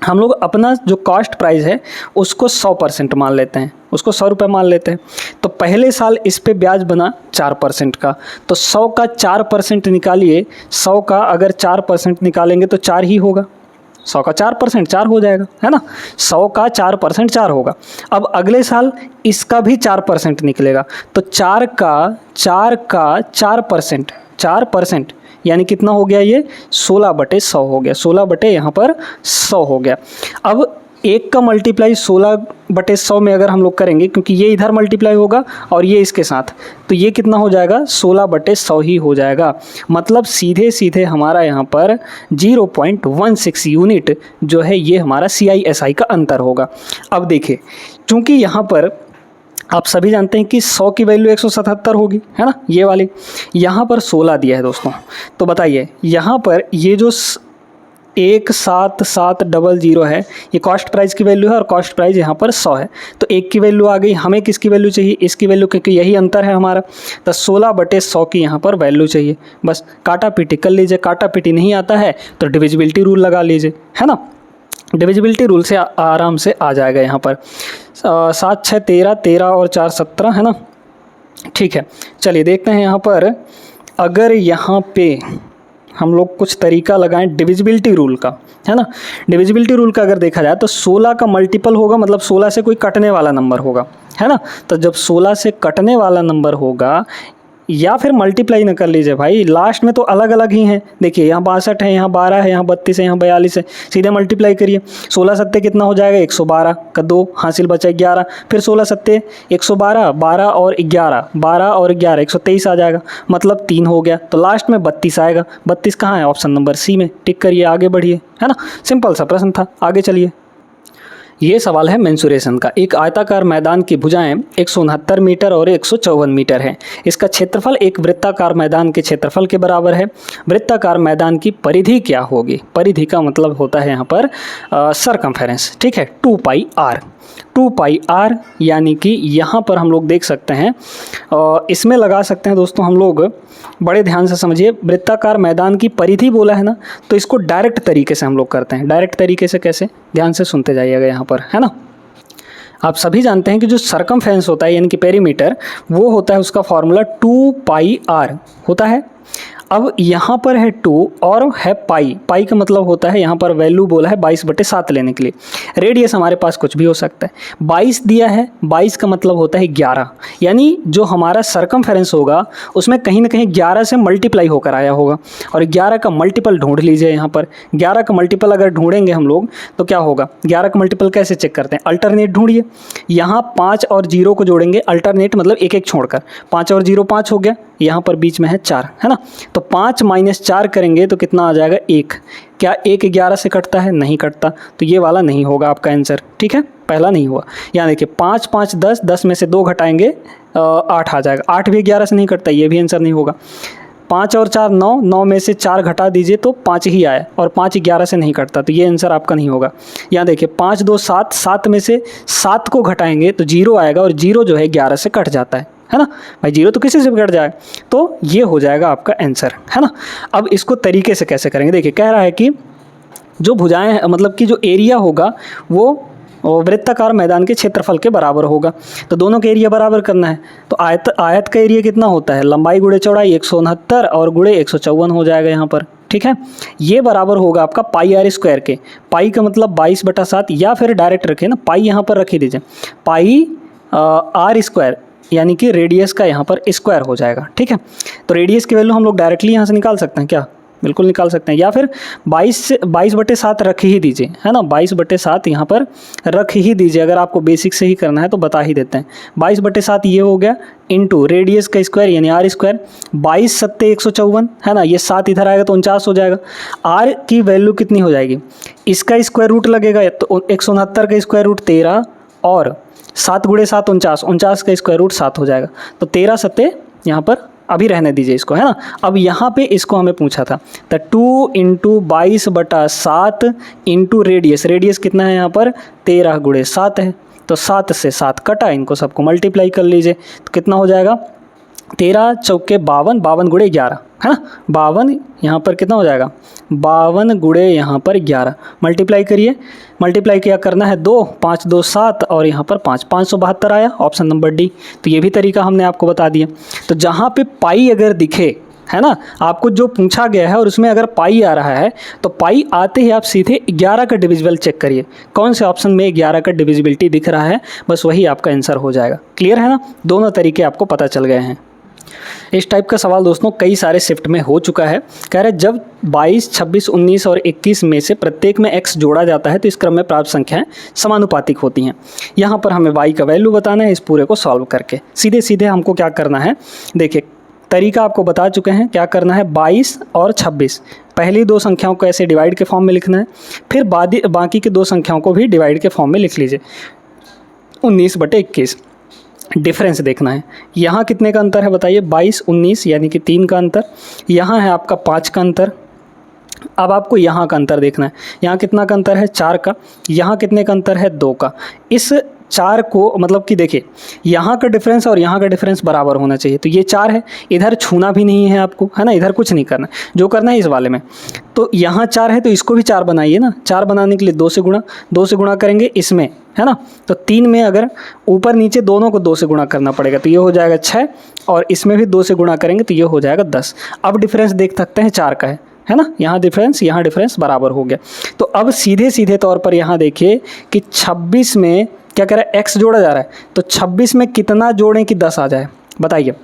हम लोग अपना जो कॉस्ट प्राइस है उसको 100% मान लेते हैं, उसको 100 रुपये मान लेते हैं। तो पहले साल इस पे ब्याज बना 4% का, तो 100 का 4% निकालिए, 100 का अगर 4% निकालेंगे तो 4 ही होगा, 100 का 4% 4 हो जाएगा, है ना। 100 का 4% 4 होगा। अब अगले साल इसका भी 4% निकलेगा, तो 4 का 4% यानी कितना हो गया, ये 16/100 हो गया, 16 यहाँ पर 100 हो गया। अब 1 का मल्टीप्लाई 16/100 में अगर हम लोग करेंगे, क्योंकि ये इधर मल्टीप्लाई होगा और ये इसके साथ, तो ये कितना हो जाएगा 16/100 ही हो जाएगा। मतलब सीधे सीधे हमारा यहाँ पर 0.16 यूनिट जो है ये हमारा CI SI का अंतर होगा। अब देखिए चूँकि यहाँ पर आप सभी जानते हैं कि 100 की वैल्यू 177 होगी, है ना, ये वाली, यहाँ पर 16 दिया है दोस्तों। तो बताइए यहाँ पर ये जो 17700 है ये कॉस्ट प्राइस की वैल्यू है और कॉस्ट प्राइस यहाँ पर 100 है। तो 1 की वैल्यू आ गई, हमें किसकी वैल्यू चाहिए, इसकी वैल्यू, क्योंकि यही अंतर है हमारा। तो 16/100 की यहाँ पर वैल्यू चाहिए। बस काटा पीटी कर लीजिए, काटा पीटी नहीं आता है तो डिविजिबिलिटी रूल लगा लीजिए, है ना। डिविजिबिलिटी रूल से आराम से आ जाएगा यहाँ पर। 7 6 13, 13 और 4 17, है ना। ठीक है, चलिए देखते हैं यहाँ पर। अगर यहाँ पे हम लोग कुछ तरीका लगाएं डिविजिबिलिटी रूल का, है ना। डिविजिबिलिटी रूल का अगर देखा जाए तो 16 का मल्टीपल होगा, मतलब 16 से कोई कटने वाला नंबर होगा, है ना। तो जब 16 से कटने वाला नंबर होगा, या फिर मल्टीप्लाई न कर लीजिए भाई, लास्ट में तो अलग अलग ही हैं। देखिए यहाँ 62 है, यहाँ 12 है, यहाँ 32 है, यहाँ 42 है, सीधे मल्टीप्लाई करिए। 16 सत्ते कितना हो जाएगा 112 का 2 हासिल बचा 11, फिर 16 सत्ते 112, 12 और 11, 12 और 11 123 आ जाएगा, मतलब 3 हो गया। तो लास्ट में 32 आएगा। 32 कहाँ है, ऑप्शन नंबर सी में, टिक करिए, आगे बढ़िए, है ना। सिंपल सा प्रश्न था, आगे चलिए। ये सवाल है मेंसुरेशन का। एक आयताकार मैदान की भुजाएं 169 मीटर और 154 मीटर है। इसका क्षेत्रफल एक वृत्ताकार मैदान के क्षेत्रफल के बराबर है। वृत्ताकार मैदान की परिधि क्या होगी, परिधि का मतलब होता है यहाँ पर सरकमफेरेंस, ठीक है, 2πr। 2 पाई आर, यानी कि यहाँ पर हम लोग देख सकते हैं, इसमें लगा सकते हैं दोस्तों हम लोग, बड़े ध्यान से समझिए, वृत्ताकार मैदान की परिधि बोला है ना, तो इसको डायरेक्ट तरीके से हम लोग करते हैं। डायरेक्ट तरीके से कैसे, ध्यान से सुनते जाइएगा यहाँ पर, है ना। आप सभी जानते हैं कि जो सरकमफेरेंस होता है यानी कि पेरीमीटर, वो होता है, उसका फॉर्मूला 2 पाई आर होता है। अब यहाँ पर है 2 और है पाई, पाई का मतलब होता है, यहाँ पर वैल्यू बोला है 22/7 लेने के लिए। रेडियस हमारे पास कुछ भी हो सकता है, 22 दिया है, 22 का मतलब होता है 11, यानी जो हमारा सरकमफेरेंस होगा उसमें कहीं ना कहीं 11 से मल्टीप्लाई होकर आया होगा। और 11 का मल्टीपल ढूंढ लीजिए यहाँ पर, 11 का मल्टीपल अगर ढूंढेंगे हम लोग तो क्या होगा, 11 का मल्टीपल कैसे चेक करते हैं, अल्टरनेट ढूंढिए। यहाँ 5 और 0 को जोड़ेंगे, अल्टरनेट मतलब एक एक छोड़कर, 5 और 0 5 हो गया, यहाँ पर बीच में है 4, है ना। तो 5 - 4 करेंगे तो कितना आ जाएगा, 1। क्या 1 11 से कटता है, नहीं कटता, तो ये वाला नहीं होगा आपका आंसर, ठीक है, पहला नहीं हुआ। यहाँ देखिए 5 5 10, 10 में से 2 घटाएंगे 8 आ जाएगा, 8 भी 11 से नहीं कटता, ये भी आंसर नहीं होगा। 5 और 4 9, 9 में से 4 घटा दीजिए तो 5 ही आया, और 5 11 से नहीं कटता, तो ये आंसर आपका नहीं होगा। यहाँ देखिए 5 2 7, 7 में से 7 को घटाएंगे तो 0 आएगा, और 0 जो है 11 से कट जाता है ना भाई, 0 तो किसी से भी कट जाए, तो ये हो जाएगा आपका आंसर, है ना। अब इसको तरीके से कैसे करेंगे, देखिए कह रहा है कि जो भुजाएं, मतलब कि जो एरिया होगा वो वृत्ताकार मैदान के क्षेत्रफल के बराबर होगा, तो दोनों के एरिया बराबर करना है। तो आयत का एरिया कितना होता है, लंबाई गुणे चौड़ाई 169 और गुणे 154 हो जाएगा यहाँ पर, ठीक है। ये बराबर होगा आपका पाई आर स्क्वायर के, पाई का मतलब 22/7, या फिर डायरेक्ट रखें ना, पाई यहाँ पर रख ही दीजिए, पाई आर स्क्वायर यानी कि रेडियस का यहाँ पर स्क्वायर हो जाएगा, ठीक है। तो रेडियस की वैल्यू हम लोग डायरेक्टली यहाँ से निकाल सकते हैं क्या, बिल्कुल निकाल सकते हैं, या फिर 22/7 रख ही दीजिए, है ना, 22/7 यहाँ पर रख ही दीजिए। अगर आपको बेसिक से ही करना है तो बता ही देते हैं, 22/7 ये हो गया, इंटू रेडियस का स्क्वायर यानी आर स्क्वायर, 22 × 7 = 154, है ना, ये 7 इधर आएगा तो 49 हो जाएगा। आर की वैल्यू कितनी हो जाएगी, इसका स्क्वायर रूट लगेगा, तो 169 का स्क्वायर रूट 13, और 7 × 7 49, 49 का स्क्वायर रूट 7 हो जाएगा, तो 13 7 यहाँ पर अभी रहने दीजिए इसको, है ना। अब यहाँ पे इसको हमें पूछा था, तो 2 × 22/7 इंटू रेडियस, रेडियस कितना है यहाँ पर 13 × 7 है, तो 7 से 7 कटा, इनको सबको मल्टीप्लाई कर लीजिए, तो कितना हो जाएगा, 13 चौके 52, 52 × 11, है ना, 52 यहाँ पर कितना हो जाएगा, 52 × यहाँ पर 11, मल्टीप्लाई करिए, मल्टीप्लाई क्या करना है, 2 5 2 7 और यहाँ पर 5, 572 आया, ऑप्शन नंबर डी। तो ये भी तरीका हमने आपको बता दिया। तो जहाँ पे पाई अगर दिखे, है ना, आपको जो पूछा गया है और उसमें अगर पाई आ रहा है, तो पाई आते ही आप सीधे 11 का डिविजिबल चेक करिए, कौन से ऑप्शन में 11 का डिविजिबिलिटी दिख रहा है, बस वही आपका आंसर हो जाएगा। क्लियर है ना, दोनों तरीके आपको पता चल गए हैं। इस टाइप का सवाल दोस्तों कई सारे शिफ्ट में हो चुका है। कह रहे जब 22, 26, 19 और 21 में से प्रत्येक में x जोड़ा जाता है तो इस क्रम में प्राप्त संख्याएं समानुपातिक होती हैं। यहाँ पर हमें y का वैल्यू बताना है, इस पूरे को सॉल्व करके सीधे सीधे हमको क्या करना है, देखिए तरीका आपको बता चुके हैं, क्या करना है, 22 और 26 पहली दो संख्याओं को ऐसे डिवाइड के फॉर्म में लिखना है, फिर बाकी के दो संख्याओं को भी डिवाइड के फॉर्म में लिख लीजिए। 19/21 डिफरेंस देखना है, यहाँ कितने का अंतर है बताइए, 22 19 यानी कि 3 का अंतर, यहाँ है आपका 5 का अंतर। अब आपको यहाँ का अंतर देखना है, यहाँ कितना का अंतर है 4 का, यहाँ कितने का अंतर है 2 का। इस 4 को मतलब कि देखिए यहाँ का डिफरेंस और यहाँ का डिफरेंस बराबर होना चाहिए, तो ये 4 है, इधर छूना भी नहीं है आपको, है ना, इधर कुछ नहीं करना, जो करना है इस वाले में। तो यहाँ 4 है तो इसको भी 4 बनाइए ना, 4 बनाने के लिए 2 से गुणा करेंगे इसमें, है ना, तो 3 में अगर ऊपर नीचे दोनों को 2 से गुणा करना पड़ेगा तो ये हो जाएगा 6, और इसमें भी 2 से गुणा करेंगे तो ये हो जाएगा 10। अब डिफरेंस देख सकते हैं 4 का है ना, यहाँ डिफरेंस बराबर हो गया। तो अब सीधे सीधे तौर पर यहाँ देखिए कि 26 में क्या कह रहा है, x जोड़ा जा रहा है, तो 26 में कितना जोड़ें कि 10 आ जाए बताइए।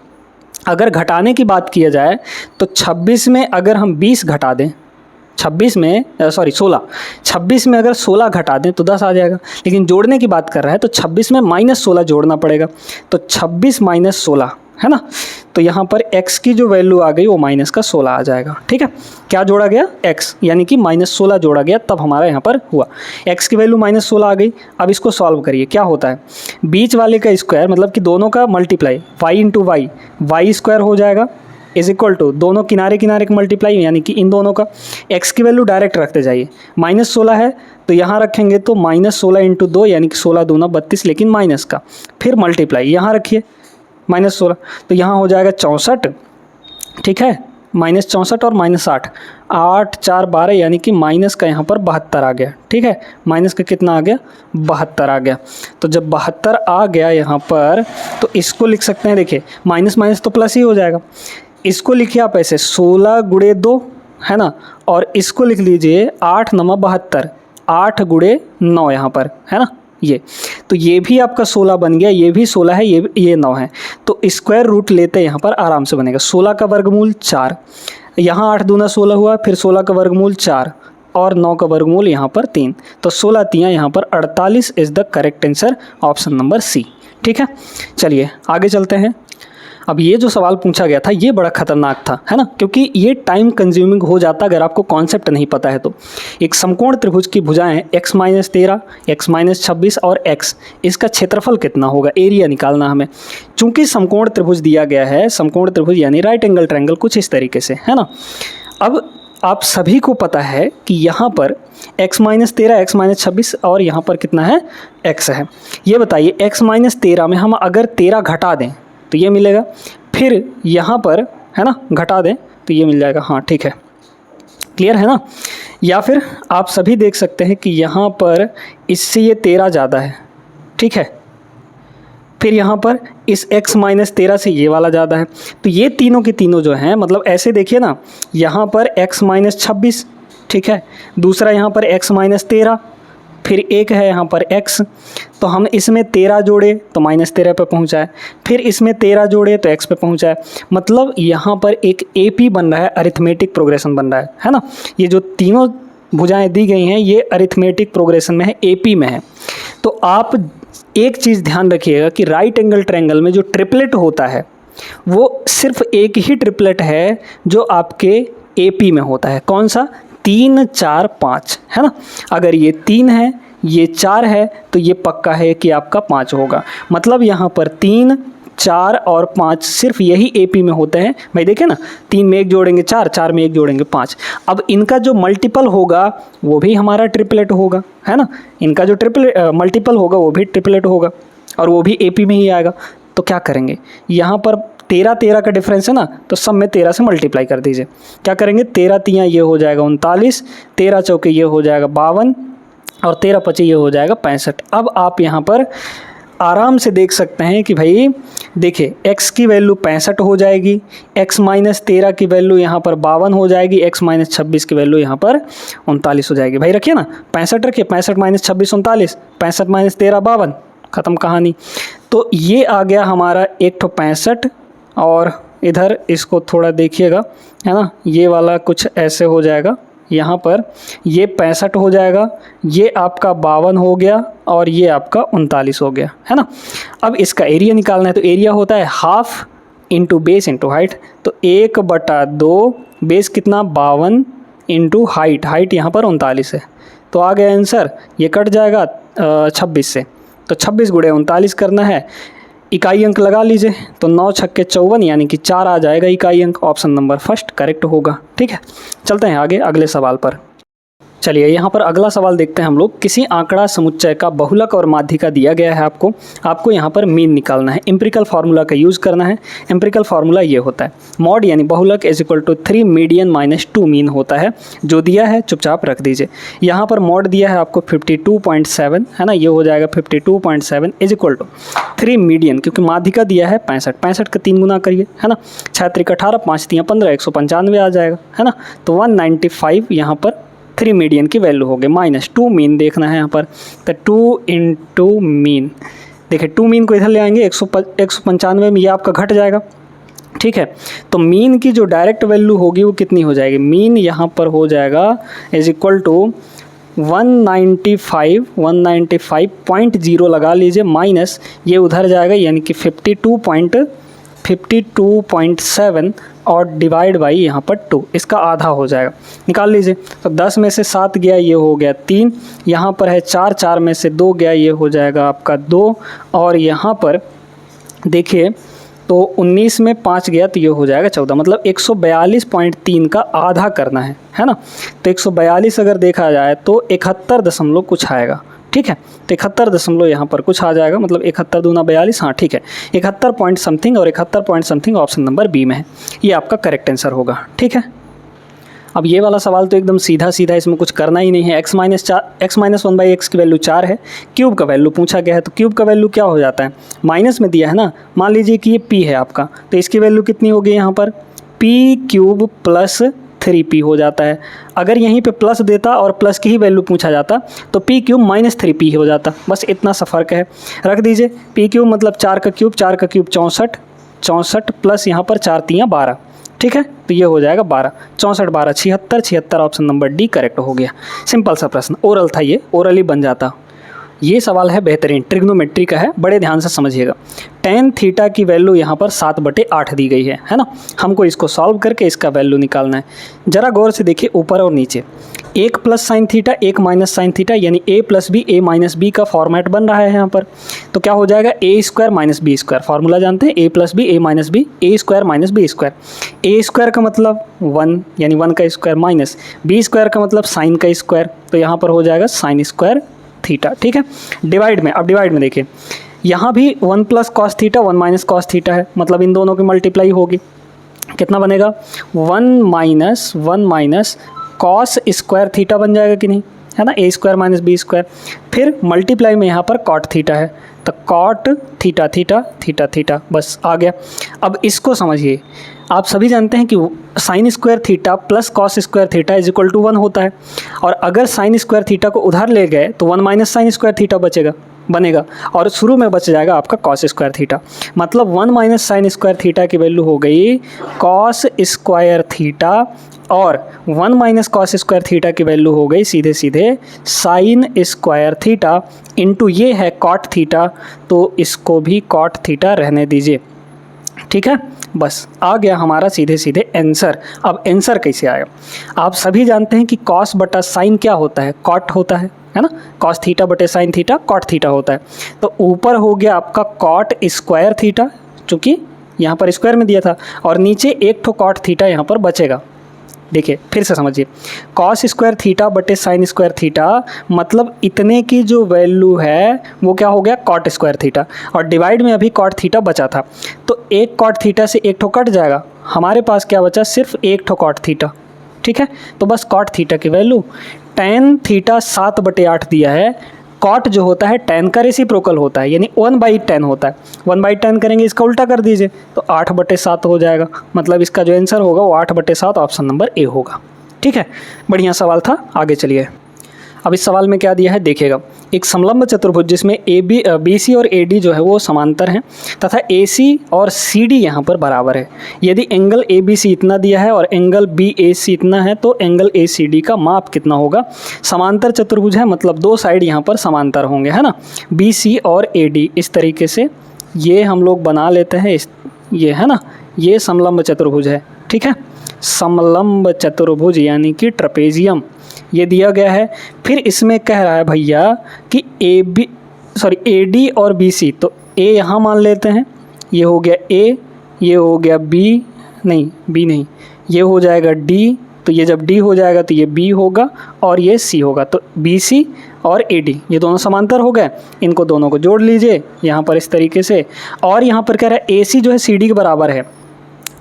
अगर घटाने की बात किया जाए तो 26 में अगर हम 20 घटा दें, 26 में अगर 16 घटा दें तो 10 आ जाएगा, लेकिन जोड़ने की बात कर रहा है तो 26 में -16 जोड़ना पड़ेगा, तो 26 - 16 है ना, तो यहाँ पर x की जो वैल्यू आ गई वो -16 आ जाएगा। ठीक है, क्या जोड़ा गया, x यानी कि -16 जोड़ा गया, तब हमारा यहाँ पर हुआ x की वैल्यू -16 आ गई। अब इसको सॉल्व करिए, क्या होता है, बीच वाले का स्क्वायर मतलब कि दोनों का मल्टीप्लाई y × y, y² हो जाएगा, इज इक्वल टू दोनों किनारे किनारे का मल्टीप्लाई यानी कि इन दोनों का, x की वैल्यू डायरेक्ट रखते जाइए। -16 है तो यहाँ रखेंगे तो -16 इंटू 2 यानी कि 16 दूना 32, लेकिन माइनस का, फिर मल्टीप्लाई यहाँ रखिए -16 तो यहाँ हो जाएगा 64, ठीक है, -64 और -8, 8 4 12 यानी कि माइनस का यहाँ पर 72 आ गया, ठीक है, माइनस का कितना आ गया 72 आ गया। तो जब 72 आ गया यहाँ पर तो इसको लिख सकते हैं, देखिए माइनस माइनस तो प्लस ही हो जाएगा, इसको लिखिए आप ऐसे 16 गुणे 2 है ना, और इसको लिख लीजिए 8 9 72, 8 गुणे 9 यहाँ पर है ना, ये तो ये भी आपका 16 बन गया, ये भी 16 है, ये 9 है, तो स्क्वायर रूट लेते यहाँ पर आराम से बनेगा 16 का वर्गमूल 4, यहाँ 8 दूना 16 हुआ, फिर 16 का वर्गमूल 4 और 9 का वर्गमूल यहाँ पर 3, तो 16 तियाँ यहाँ पर 48 is the correct answer, option number C, ठीक है। चलिए आगे चलते हैं। अब ये जो सवाल पूछा गया था ये बड़ा खतरनाक था, है ना, क्योंकि ये टाइम कंज्यूमिंग हो जाता अगर आपको कॉन्सेप्ट नहीं पता है तो। एक समकोण त्रिभुज की भुजाएं x - 13, x - 26 और x, इसका क्षेत्रफल कितना होगा, एरिया निकालना हमें। चूंकि समकोण त्रिभुज दिया गया है, समकोण त्रिभुज यानी राइट एंगल ट्रायंगल कुछ इस तरीके से, है ना। अब आप सभी को पता है कि यहाँ पर x - 13, x - 26 और यहाँ पर कितना है x है। ये बताइए x - 13 में हम अगर 13 घटा दें तो ये मिलेगा, फिर यहाँ पर है ना घटा दें तो ये मिल जाएगा, हाँ ठीक है, क्लियर है ना। या फिर आप सभी देख सकते हैं कि यहाँ पर इससे ये 13 ज़्यादा है, ठीक है, फिर यहाँ पर इस x - 13 से ये वाला ज़्यादा है, तो ये तीनों के तीनों जो हैं, मतलब ऐसे देखिए ना, यहाँ पर x - 26, ठीक है, दूसरा यहाँ पर x - 13, फिर एक है यहाँ पर x, तो हम इसमें 13 जोड़े तो -13 पे पहुँचा है, फिर इसमें 13 जोड़े तो x पे पहुँचा है, मतलब यहाँ पर एक AP बन रहा है, अरिथमेटिक प्रोग्रेशन बन रहा है ना। ये जो तीनों भुजाएं दी गई हैं ये अरिथमेटिक प्रोग्रेशन में है, AP में है। तो आप एक चीज़ ध्यान रखिएगा कि राइट एंगल ट्रायंगल में जो ट्रिपलेट होता है वो सिर्फ एक ही ट्रिपलेट है जो आपके AP में होता है, कौन सा, 3 4 5, है ना। अगर ये 3 है, ये 4 है, तो ये पक्का है कि आपका 5 होगा। मतलब यहाँ पर 3 4 और 5 सिर्फ यही AP में होते हैं भाई। देखें ना, 3 में 1 जोड़ेंगे 4, 4 में 1 जोड़ेंगे 5। अब इनका जो मल्टीपल होगा वो भी हमारा ट्रिपलेट होगा, है ना, इनका जो मल्टीपल होगा वो भी ट्रिपलेट होगा और वो भी AP में ही आएगा। तो क्या करेंगे, यहाँ पर 13 13 का डिफरेंस है ना, तो सब में 13 से मल्टीप्लाई कर दीजिए। क्या करेंगे, 13 तियाँ ये हो जाएगा 39, 13 चौके ये हो जाएगा 52 और 13 पचे ये हो जाएगा 65। अब आप यहाँ पर आराम से देख सकते हैं कि भाई देखिए x की वैल्यू 65 हो जाएगी, x - 13 की वैल्यू यहाँ पर 52 हो जाएगी, x - 26 की वैल्यू यहाँ पर 39 हो जाएगी। भाई रखिए ना, 65 रखिए, 65 - 26 39, 65 - 13 52, ख़त्म कहानी। तो ये आ गया हमारा एक ठो 65, और इधर इसको थोड़ा देखिएगा, है ना, ये वाला कुछ ऐसे हो जाएगा, यहाँ पर ये 65 हो जाएगा, ये आपका 52 हो गया और ये आपका 39 हो गया, है ना। अब इसका एरिया निकालना है, तो एरिया होता है half into base into height, तो 1/2 बेस कितना 52 इंटू हाइट, हाइट यहाँ पर 39 है, तो आ गया आंसर। ये कट जाएगा 26 से, तो 26 गुणे 39 करना है, इकाई अंक लगा लीजिए, तो 9 छक्के 54 यानी कि 4 आ जाएगा इकाई अंक, ऑप्शन नंबर फर्स्ट करेक्ट होगा, ठीक है। चलते हैं आगे अगले सवाल पर। चलिए यहाँ पर अगला सवाल देखते हैं हम लोग। किसी आंकड़ा समुच्चय का बहुलक और माध्यिका दिया गया है आपको यहाँ पर मीन निकालना है, एम्पिरिकल फार्मूला का यूज़ करना है। एम्पिरिकल फार्मूला ये होता है, मॉड यानी बहुलक is equal to 3 median minus 2 mean होता है। जो दिया है चुपचाप रख दीजिए। यहाँ पर मॉड दिया है आपको 52.7, है ना, ये हो जाएगा 52.7 इज इक्वल टू 3 मीडियन, क्योंकि माध्यिका दिया है 65, 65 का 3 गुना करिए, है ना, 6 × 18 5 × 15 195 आ जाएगा, है ना। तो 195 यहाँ पर 3 मीडियन की वैल्यू हो गई, माइनस 2 मीन देखना है यहाँ पर, तो 2 × मीन, देखिए 2 मीन को इधर ले आएंगे 195 में, ये आपका घट जाएगा, ठीक है। तो मीन की जो डायरेक्ट वैल्यू होगी वो कितनी हो जाएगी, मीन यहाँ पर हो जाएगा इज इक्वल टू 195.0 लगा लीजिए, माइनस ये उधर जाएगा यानी कि 52.7 और डिवाइड बाई यहाँ पर 2, इसका आधा हो जाएगा, निकाल लीजिए। तो 10 में से 7 गया, ये हो गया 3, यहाँ पर है 4, 4 में से 2 गया, ये हो जाएगा आपका 2, और यहाँ पर देखिए तो 19 में 5 गया तो ये हो जाएगा 14, मतलब 142.3 का आधा करना है ना। तो 142 अगर देखा जाए तो 71 दशमलव कुछ आएगा, ठीक है। तो 71 दशमलव यहाँ पर कुछ आ जाएगा, मतलब 71 दूना 42, हाँ ठीक है, 71 पॉइंट समथिंग, और 71 point something option number B में है, ये आपका करेक्ट आंसर होगा, ठीक है। अब ये वाला सवाल तो एकदम सीधा सीधा, इसमें कुछ करना ही नहीं है। x माइनस 1/x की वैल्यू 4 है, क्यूब का वैल्यू पूछा गया है, तो क्यूब का वैल्यू क्या हो जाता है, माइनस में दिया है ना। मान लीजिए कि ये p है आपका, तो इसकी वैल्यू कितनी होगी यहाँ पर, p क्यूब प्लस 3p हो जाता है। अगर यहीं पे प्लस देता और प्लस की ही वैल्यू पूछा जाता तो p क्यूब माइनस 3p हो जाता, बस इतना सा फ़र्क है। रख दीजिए p क्यूब मतलब 4 का क्यूब 64, 64 प्लस यहाँ पर 4 तियाँ 12, ठीक है। तो ये हो जाएगा 12, 64 12 76, 76 ऑप्शन नंबर डी करेक्ट हो गया। सिंपल सा प्रश्न, ओरल था ये, ओरली बन जाता। ये सवाल है बेहतरीन, ट्रिग्नोमेट्री का है, बड़े ध्यान से समझिएगा। tan थीटा की वैल्यू यहाँ पर 7/8 दी गई है ना। हमको इसको सॉल्व करके इसका वैल्यू निकालना है। ज़रा गौर से देखिए ऊपर और नीचे, 1 plus sine theta 1 minus sine theta, यानी a plus B a minus B का फॉर्मेट बन रहा है यहाँ पर। तो क्या हो जाएगा, a square minus B square, formula जानते हैं, a plus B a minus B, a square minus B square. a square का मतलब 1, यानी 1 का स्क्वायर, माइनस b स्क्वायर का मतलब साइन का स्क्वायर, तो यहाँ पर हो जाएगा साइन स्क्वायर थीटा, ठीक है। डिवाइड में, अब डिवाइड में देखिए, यहाँ भी 1 plus cos theta 1 minus cos theta है, मतलब इन दोनों की मल्टीप्लाई होगी, कितना बनेगा, 1 माइनस कॉस स्क्वायर थीटा बन जाएगा कि नहीं, है ना, a square minus B square. फिर मल्टीप्लाई में यहाँ पर कॉट थीटा है, तो cot theta theta theta theta, बस आ गया। अब इसको समझिए, आप सभी जानते हैं कि sine square theta plus cos square theta is equal to 1 होता है, और अगर साइन स्क्वायर थीटा को उधार ले गए तो 1 माइनस साइन स्क्वायर थीटा बनेगा, और शुरू में बच जाएगा आपका कॉस स्क्वायर थीटा, मतलब 1 माइनस साइन स्क्वायर थीटा की वैल्यू हो गई कॉस स्क्वायर थीटा, और 1 माइनस कॉस स्क्वायर थीटा की वैल्यू हो गई सीधे सीधे साइन स्क्वायर थीटा, इंटू ये है कॉट थीटा, तो इसको भी कॉट थीटा रहने दीजिए, ठीक है। बस आ गया हमारा सीधे सीधे आंसर। अब आंसर कैसे आया, आप सभी जानते हैं कि कॉस बटा साइन क्या होता है, कॉट होता है ना, कॉस थीटा बटे साइन थीटा कॉट थीटा होता है। तो ऊपर हो गया आपका कॉट स्क्वायर थीटा, चूँकि यहाँ पर स्क्वायर में दिया था, और नीचे एक ठो कॉट थीटा यहाँ पर बचेगा। देखिए फिर से समझिए, कॉस स्क्वायर थीटा बटे साइन स्क्वायर थीटा, मतलब इतने की जो वैल्यू है वो क्या हो गया, कॉट स्क्वायर थीटा, और डिवाइड में अभी कॉट थीटा बचा था, तो एक कॉट थीटा से एक ठो कट जाएगा, हमारे पास क्या बचा, सिर्फ एक ठो कॉट थीटा, ठीक है। तो बस कॉट थीटा की वैल्यू tan थीटा 7/8 दिया है, कॉट जो होता है tan का रेसिप्रोकल होता है, यानी 1/10 होता है, 1/10 करेंगे इसका उल्टा कर दीजिए तो 8/7 हो जाएगा, मतलब इसका जो आंसर होगा वो 8/7 ऑप्शन नंबर ए होगा, ठीक है। बढ़िया सवाल था, आगे चलिए। अब इस सवाल में क्या दिया है देखिएगा, एक समलंब चतुर्भुज जिसमें बी सी और ए डी जो है वो समांतर हैं तथा ए सी और सी डी यहाँ पर बराबर है। यदि एंगल ए बी सी इतना दिया है और एंगल बी ए सी इतना है तो एंगल ए सी डी का माप कितना होगा। समांतर चतुर्भुज है, मतलब दो साइड यहाँ पर समांतर होंगे, है ना, बी सी और ए डी। इस तरीके से ये हम लोग बना लेते हैं, ये है ना, ये समलंब चतुर्भुज है, ठीक है, समलंब चतुर्भुज यानी कि ट्रपेजियम ये दिया गया है। फिर इसमें कह रहा है भैया कि ए डी और बी सी, तो ए यहाँ मान लेते हैं, ये हो गया ए, ये हो गया बी नहीं, ये हो जाएगा डी, तो ये जब डी हो जाएगा तो ये बी होगा और ये सी होगा, तो बी सी और ए डी ये दोनों समांतर हो गए, इनको दोनों को जोड़ लीजिए यहाँ पर इस तरीके से। और यहाँ पर कह रहा है ए सी जो है सी डी के बराबर है,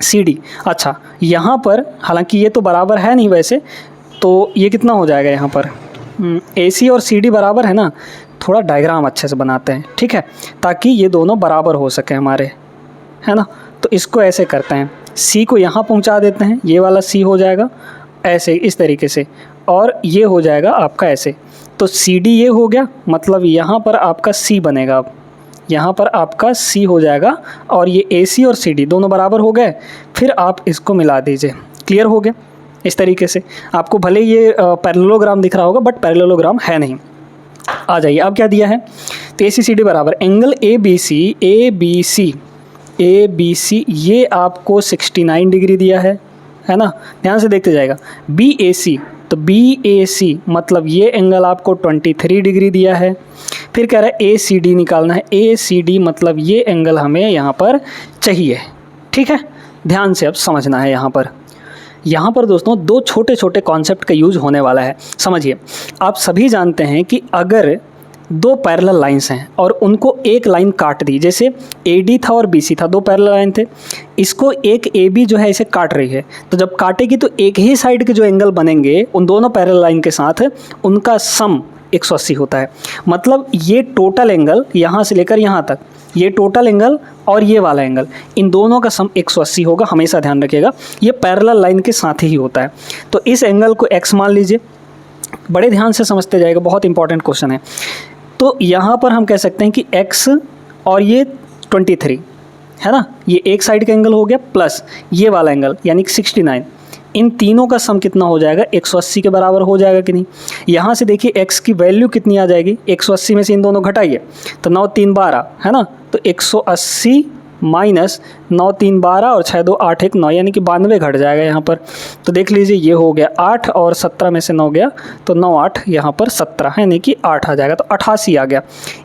सी डी, अच्छा यहाँ पर हालांकि ये तो बराबर है नहीं वैसे, तो ये कितना हो जाएगा यहाँ पर, ए सी और सी डी बराबर है ना, थोड़ा डायग्राम अच्छे से बनाते हैं, ठीक है, ताकि ये दोनों बराबर हो सके हमारे, है ना। तो इसको ऐसे करते हैं, सी को यहाँ पहुँचा देते हैं, ये वाला सी हो जाएगा ऐसे इस तरीके से, और ये हो जाएगा आपका ऐसे, तो सी डी ये हो गया, मतलब यहाँ पर आपका सी बनेगा, अब यहाँ पर आपका सी हो जाएगा, और ये ए सी और सी डी दोनों बराबर हो गए। फिर आप इसको मिला दीजिए, क्लियर हो गया। इस तरीके से आपको भले ये पैरेललोग्राम दिख रहा होगा बट पैरेललोग्राम है नहीं। आ जाइए, अब क्या दिया है, तो ए सी सी डी बराबर एंगल ए बी सी ये आपको 69 डिग्री दिया है ना, ध्यान से देखते जाएगा। बी ए सी, तो बी ए सी मतलब ये एंगल आपको 23 डिग्री दिया है। फिर कह रहा है ACD निकालना है। ACD मतलब ये एंगल हमें यहाँ पर चाहिए, ठीक है। ध्यान से अब समझना है यहाँ पर दोस्तों दो छोटे छोटे कॉन्सेप्ट का यूज होने वाला है। समझिए, आप सभी जानते हैं कि अगर दो पैरेलल लाइंस हैं और उनको एक लाइन काट दी, जैसे AD था और BC था, दो पैरेलल लाइन थे, इसको एक AB जो है इसे काट रही है, तो जब काटेगी तो एक ही साइड के जो एंगल बनेंगे उन दोनों पैरेलल लाइन के साथ, उनका सम 180 होता है। मतलब ये टोटल एंगल यहाँ से लेकर यहाँ तक, ये टोटल एंगल और ये वाला एंगल, इन दोनों का सम 180 होगा। हमेशा ध्यान रखिएगा, ये पैरेलल लाइन के साथ ही होता है। तो इस एंगल को x मान लीजिए, बड़े ध्यान से समझते जाएगा, बहुत इंपॉर्टेंट क्वेश्चन है। तो यहाँ पर हम कह सकते हैं कि x और ये 23 है ना, ये एक साइड का एंगल हो गया, प्लस ये वाला एंगल यानी कि 69, इन तीनों का सम कितना हो जाएगा, 180 के बराबर हो जाएगा कि नहीं। यहाँ से देखिए x की वैल्यू कितनी आ जाएगी, 180 में से इन दोनों घटाइए तो 9 3 12 है ना, तो 180 माइनस 9 3 12 और 6 2 8 1 9 यानी कि 92 घट जाएगा यहाँ पर। तो देख लीजिए ये हो गया 8 और 17 में से 9 गया तो 9 8 यहाँ पर 17 है, यानी कि 8 आ जाएगा, तो 88 आ गया।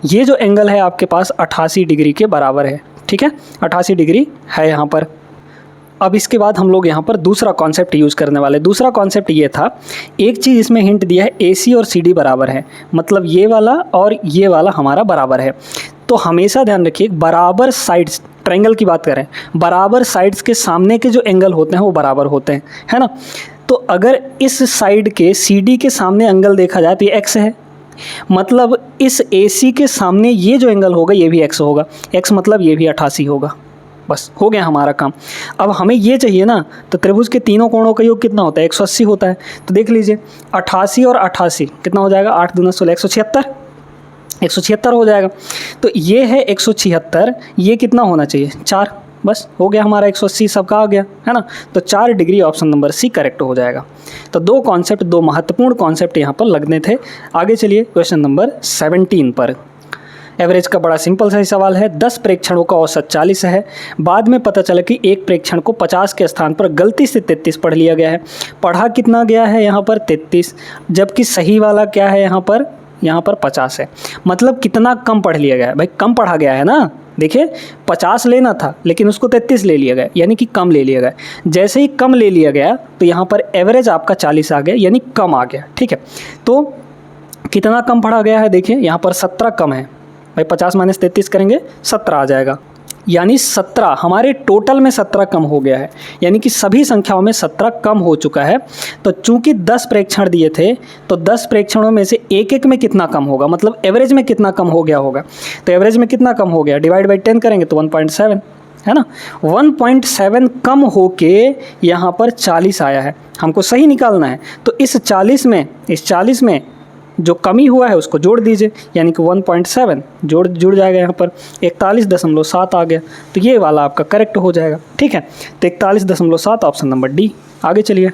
ये जो एंगल है आपके पास 88 डिग्री के बराबर है, ठीक है, 88 डिग्री है यहाँ पर। अब इसके बाद हम लोग यहाँ पर दूसरा कॉन्सेप्ट यूज़ करने वाले। दूसरा कॉन्सेप्ट ये था, एक चीज़ इसमें हिंट दिया है, AC और CD बराबर है, मतलब ये वाला और ये वाला हमारा बराबर है। तो हमेशा ध्यान रखिए, बराबर साइड्स, ट्रायंगल की बात करें, बराबर साइड्स के सामने के जो एंगल होते हैं वो बराबर होते हैं, है ना। तो अगर इस साइड के CD के सामने एंगल देखा जाए तो ये x है, मतलब इस AC के सामने ये जो एंगल होगा ये भी x होगा, x मतलब ये भी 88 होगा। बस हो गया हमारा काम। अब हमें ये चाहिए ना, तो त्रिभुज के तीनों कोणों का योग कितना होता है, 180 होता है। तो देख लीजिए 88 और 88 कितना हो जाएगा, 8 दूना 16, 176 हो जाएगा। तो ये है 176, ये कितना होना चाहिए, 4। बस हो गया हमारा 180 सबका आ गया, है ना। तो 4 degree option number C correct हो जाएगा। तो दो कॉन्सेप्ट, दो महत्वपूर्ण कॉन्सेप्ट यहाँ पर लगने थे। आगे चलिए क्वेश्चन नंबर 17 पर। एवरेज का बड़ा सिंपल सा ही सवाल है। 10 प्रेक्षणों का औसत 40 है। बाद में पता चला कि एक प्रेक्षण को 50 के स्थान पर गलती से 33 पढ़ लिया गया है। पढ़ा कितना गया है यहाँ पर 33, जबकि सही वाला क्या है यहाँ पर 50 है। मतलब कितना कम पढ़ लिया गया है भाई, कम पढ़ा गया है ना। देखिए 50 लेना था लेकिन उसको 33 ले लिया गया, यानी कि कम ले लिया गया। जैसे ही कम ले लिया गया तो यहाँ पर एवरेज आपका 40 आ गया, यानी कम आ गया, ठीक है। तो कितना कम पढ़ा गया है, देखिए यहाँ पर 17 कम है भाई, 50 माइनस 33 करेंगे 17 आ जाएगा, यानी 17 हमारे टोटल में 17 कम हो गया है, यानी कि सभी संख्याओं में 17 कम हो चुका है। तो चूंकि 10 प्रेक्षण दिए थे तो 10 प्रेक्षणों में से एक एक में कितना कम होगा, मतलब एवरेज में कितना कम हो गया होगा। तो एवरेज में कितना कम हो गया, डिवाइड बाई 10 करेंगे तो 1.7 है ना, 1.7 कम होके यहाँ पर 40 आया है, हमको सही निकालना है। तो इस 40 में जो कमी हुआ है उसको जोड़ दीजिए, यानी कि 1.7 जुड़ जाएगा, यहाँ पर 41.7 आ गया। तो ये वाला आपका करेक्ट हो जाएगा, ठीक है। तो 41.7 ऑप्शन नंबर डी। आगे चलिए,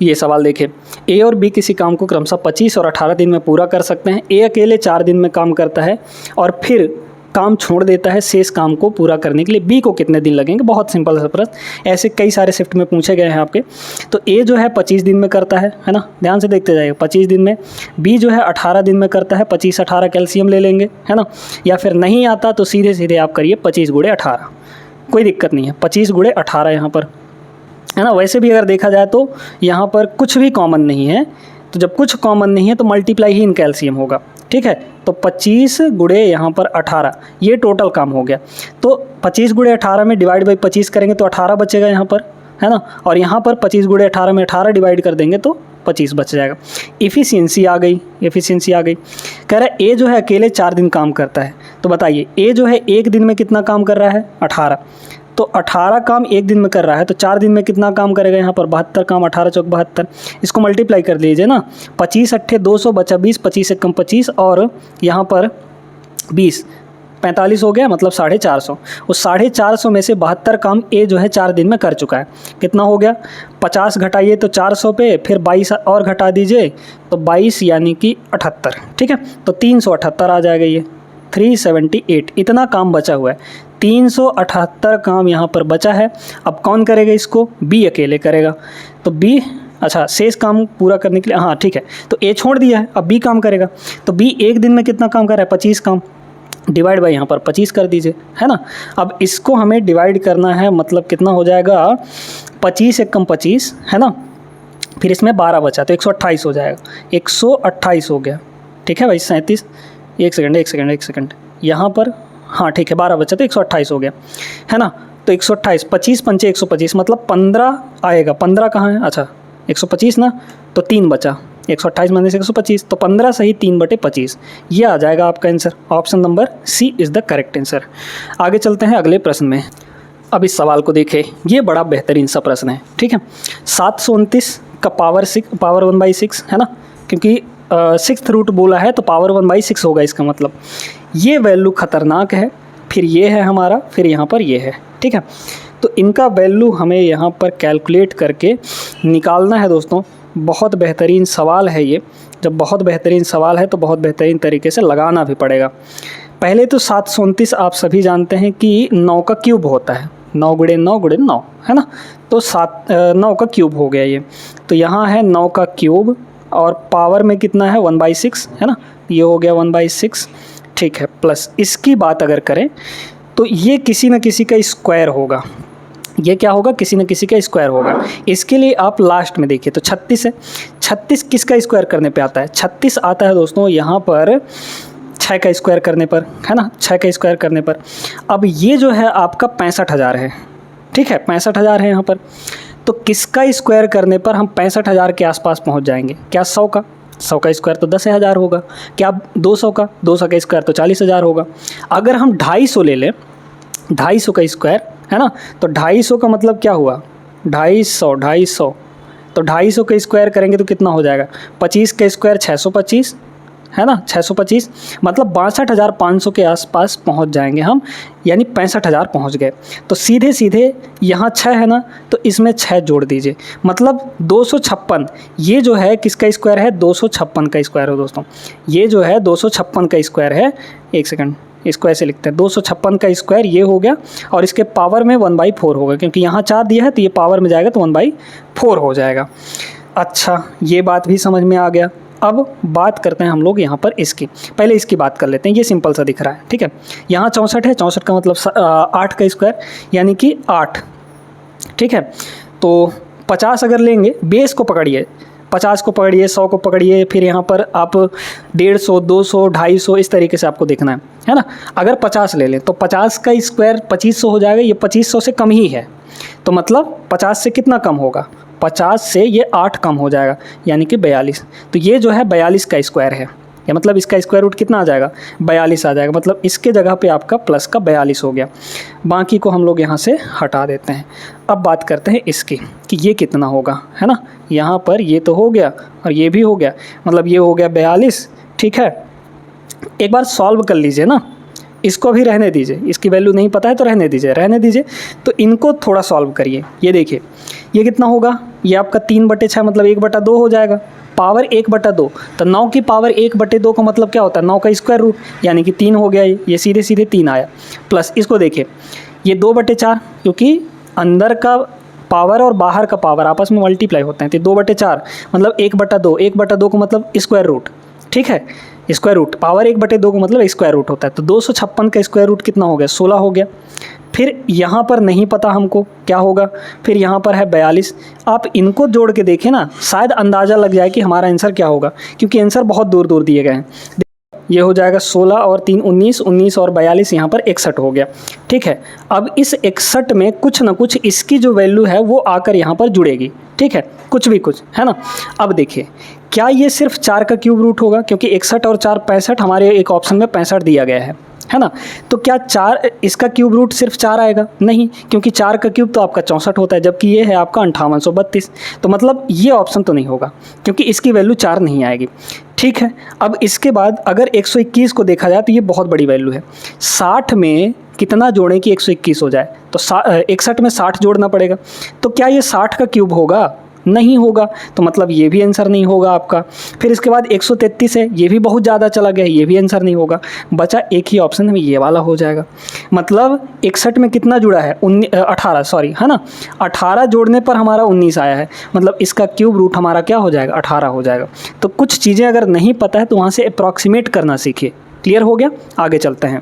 ये सवाल देखिए, ए और बी किसी काम को क्रमशः 25 और 18 दिन में पूरा कर सकते हैं। ए अकेले 4 दिन में काम करता है और फिर काम छोड़ देता है शेष काम को पूरा करने के लिए। बी को कितने दिन लगेंगे, बहुत सिंपल सा प्रश्न, ऐसे कई सारे शिफ्ट में पूछे गए हैं आपके। तो ए जो है 25 दिन में करता है ना, ध्यान से देखते जाइए, 25 दिन में। बी जो है 18 दिन में करता है, 25 18 कैल्शियम ले लेंगे, है ना। या फिर नहीं आता तो सीधे सीधे आप करिए 25 × 18, कोई दिक्कत नहीं है, 25 × 18 यहाँ पर, है ना। वैसे भी अगर देखा जाए तो यहाँ पर कुछ भी कॉमन नहीं है, तो जब कुछ कॉमन नहीं है तो मल्टीप्लाई ही इन कैल्शियम होगा, ठीक है। तो 25 × यहाँ पर 18, ये टोटल काम हो गया। तो 25 × 18 में डिवाइड बाई 25 करेंगे तो 18 बचेगा यहाँ पर, है ना। और यहाँ पर 25 × 18 में 18 डिवाइड कर देंगे तो 25 बच जाएगा। एफिशिएंसी आ गई। कह रहा है ए जो है अकेले 4 दिन काम करता है। तो बताइए ए जो है एक दिन में कितना काम कर रहा है, 18। तो 18 काम एक दिन में कर रहा है, तो 4 दिन में कितना काम करेगा यहाँ पर, 72 काम, 18 चौक 72। इसको मल्टीप्लाई कर लीजिए ना, 25 8 200 बचा 20, 25 से कम 25 और यहाँ पर 20, 45 हो गया, मतलब 450। उस 450 में से 72 काम ए जो है 4 दिन में कर चुका है। कितना हो गया, 50 घटाइए तो 400 पे, फिर 22 और घटा दीजिए तो 22 यानी कि 78, ठीक है। तो 378 आ जाएगा, ये 378 इतना काम बचा हुआ है। 378 काम यहाँ पर बचा है। अब कौन करेगा इसको, बी अकेले करेगा। तो बी अच्छा शेष काम पूरा करने के लिए, हाँ ठीक है, तो ए छोड़ दिया है, अब बी काम करेगा। तो बी एक दिन में कितना काम कर रहा है, 25 काम, डिवाइड बाई यहाँ पर 25 कर दीजिए, है ना। अब इसको हमें डिवाइड करना है, मतलब कितना हो जाएगा, 25 एक कम 25, है ना, फिर इसमें 12 बचा तो 128 हो जाएगा, 128 हो गया, ठीक है भाई। 37, एक सेकंड यहाँ पर, हाँ ठीक है, 12 बचा तो 128 हो गया, है ना। तो 128, 25 पंचे 125, मतलब 15 आएगा, 15 कहाँ है, अच्छा 125 ना, तो 3 बचा, 128 माइनस 125, तो 15 सही 3/25, ये आ जाएगा आपका answer. Option number C is the correct answer. आगे चलते हैं अगले प्रश्न में। अब इस सवाल को देखें, ये बड़ा बेहतरीन सा प्रश्न है, ठीक है। 729 का पावर 1/6 है ना, क्योंकि 6th रूट बोला है तो पावर 1/6 होगा, इसका मतलब ये वैल्यू ख़तरनाक है, फिर ये है हमारा, फिर यहाँ पर ये है, ठीक है। तो इनका वैल्यू हमें यहाँ पर कैलकुलेट करके निकालना है दोस्तों। बहुत बेहतरीन सवाल है ये, जब बहुत बेहतरीन सवाल है तो बहुत बेहतरीन तरीके से लगाना भी पड़ेगा। पहले तो 729 आप सभी जानते हैं कि 9 का क्यूब होता है, 9 गुणे 9 गुणे 9, है ना, तो 9 का क्यूब हो गया ये। तो यहाँ है 9 का क्यूब और पावर में कितना है 1/6, है ना, ये हो गया 1/6, ठीक है। प्लस इसकी बात अगर करें तो ये किसी न किसी का स्क्वायर होगा, ये क्या होगा, किसी न किसी का स्क्वायर होगा। इसके लिए आप लास्ट में देखिए तो 36 है, 36 किसका स्क्वायर करने पे आता है, 36 आता है दोस्तों यहाँ पर 6 का स्क्वायर करने पर, है ना, 6 का स्क्वायर करने पर। अब ये जो है आपका 65,000 है, ठीक है, 65,000 है यहाँ पर। तो किसका स्क्वायर करने पर हम 65,000 के आसपास पहुँच जाएंगे, क्या 100 का, 100 का स्क्वायर तो 10,000 होगा, क्या 200 का, 200 का स्क्वायर तो 40,000 होगा। अगर हम 250 ले लें, 250 का स्क्वायर, है ना, तो 250 का मतलब क्या हुआ, 250, तो 250 का स्क्वायर करेंगे तो कितना हो जाएगा, 25 का स्क्वायर 625, है ना, 625, मतलब 62,500 के आसपास पहुंच जाएंगे हम, यानी 65,000 पहुंच गए। तो सीधे सीधे यहाँ 6 है ना, तो इसमें 6 जोड़ दीजिए, मतलब 256, ये जो है किसका स्क्वायर है, 256 का स्क्वायर है दोस्तों, ये जो है 256 का स्क्वायर है। एक सेकंड, इसको ऐसे लिखते हैं, 256 का स्क्वायर ये हो गया, और इसके पावर में 1/4 होगा, क्योंकि यहाँ 4 दिया है तो ये पावर में जाएगा तो 1/4 हो जाएगा। अच्छा, ये बात भी समझ में आ गया। अब बात करते हैं हम लोग यहाँ पर इसकी, पहले इसकी बात कर लेते हैं। ये सिंपल सा दिख रहा है, ठीक है, यहाँ 64 है, 64 का मतलब 8 का स्क्वायर यानी कि 8, ठीक है। तो 50 अगर लेंगे, बेस को पकड़िए, 50 को पकड़िए, 100 को पकड़िए, फिर यहाँ पर आप 150, 200, 250 इस तरीके से आपको देखना है ना। अगर 50 ले लें तो 50 का स्क्वायर 2500 हो जाएगा, ये 2500 से कम ही है, तो मतलब 50 से कितना कम होगा, 50 से ये 8 कम हो जाएगा, यानी कि 42। तो ये जो है 42 का स्क्वायर है, या मतलब इसका स्क्वायर रूट कितना आ जाएगा, 42 आ जाएगा, मतलब इसके जगह पे आपका प्लस का 42 हो गया। बाकी को हम लोग यहाँ से हटा देते हैं। अब बात करते हैं इसकी कि ये कितना होगा, है ना, यहाँ पर ये तो हो गया और ये भी हो गया, मतलब ये हो गया 42, ठीक है। एक बार सॉल्व कर लीजिए ना, इसको भी रहने दीजिए, इसकी वैल्यू नहीं पता है तो रहने दीजिए। तो इनको थोड़ा सॉल्व करिए। ये देखिए ये कितना होगा, ये आपका 3/6 मतलब 1/2 हो जाएगा, पावर 1/2, तो 9 की पावर 1/2 का मतलब क्या होता है, 9 का स्क्वायर रूट, यानी कि 3 हो गया, ये सीधे सीधे 3 आया। प्लस इसको देखिए, ये 2/4, क्योंकि अंदर का पावर और बाहर का पावर आपस में मल्टीप्लाई होते हैं, तो 2/4 मतलब 1/2, 1/2 का मतलब स्क्वायर रूट, ठीक है, स्क्वायर रूट, पावर 1/2 का मतलब स्क्वायर रूट होता है। तो 256 का स्क्वायर रूट कितना हो गया, 16 हो गया। फिर यहाँ पर नहीं पता हमको क्या होगा, फिर यहाँ पर है 42। आप इनको जोड़ के देखें ना, शायद अंदाज़ा लग जाए कि हमारा आंसर क्या होगा, क्योंकि आंसर बहुत दूर दूर दिए गए हैं। ये हो जाएगा 16 और 3 19, 19 और 42, यहाँ पर 61 हो गया, ठीक है। अब इस 61 में कुछ ना कुछ इसकी जो वैल्यू है वो आकर यहाँ पर जुड़ेगी, ठीक है, कुछ भी कुछ, है ना। अब देखिए, क्या ये सिर्फ 4 का क्यूब रूट होगा, क्योंकि 61 और 4 65, हमारे एक ऑप्शन में 65 दिया गया है ना। तो क्या 4 इसका क्यूब रूट सिर्फ 4 आएगा, नहीं, क्योंकि 4 का क्यूब तो आपका 64 होता है, जबकि ये है आपका 5832। तो मतलब ये ऑप्शन तो नहीं होगा, क्योंकि इसकी वैल्यू 4 नहीं आएगी, ठीक है। अब इसके बाद अगर 121 को देखा जाए तो ये बहुत बड़ी वैल्यू है। 60 में कितना जोड़ें कि 121 हो जाए, तो 61 में 60 जोड़ना पड़ेगा। तो क्या ये 60 का क्यूब होगा, नहीं होगा, तो मतलब ये भी आंसर नहीं होगा आपका। फिर इसके बाद 133 है, ये भी बहुत ज़्यादा चला गया, ये भी आंसर नहीं होगा। बचा एक ही ऑप्शन है, ये वाला हो जाएगा। मतलब 61 में कितना जुड़ा है 18 सॉरी, है ना, 18 जोड़ने पर हमारा 19 आया है, मतलब इसका क्यूब रूट हमारा क्या हो जाएगा 18 हो जाएगा। तो कुछ चीज़ें अगर नहीं पता है तो वहाँ से अप्रॉक्सीमेट करना सीखिए। क्लियर हो गया, आगे चलते हैं।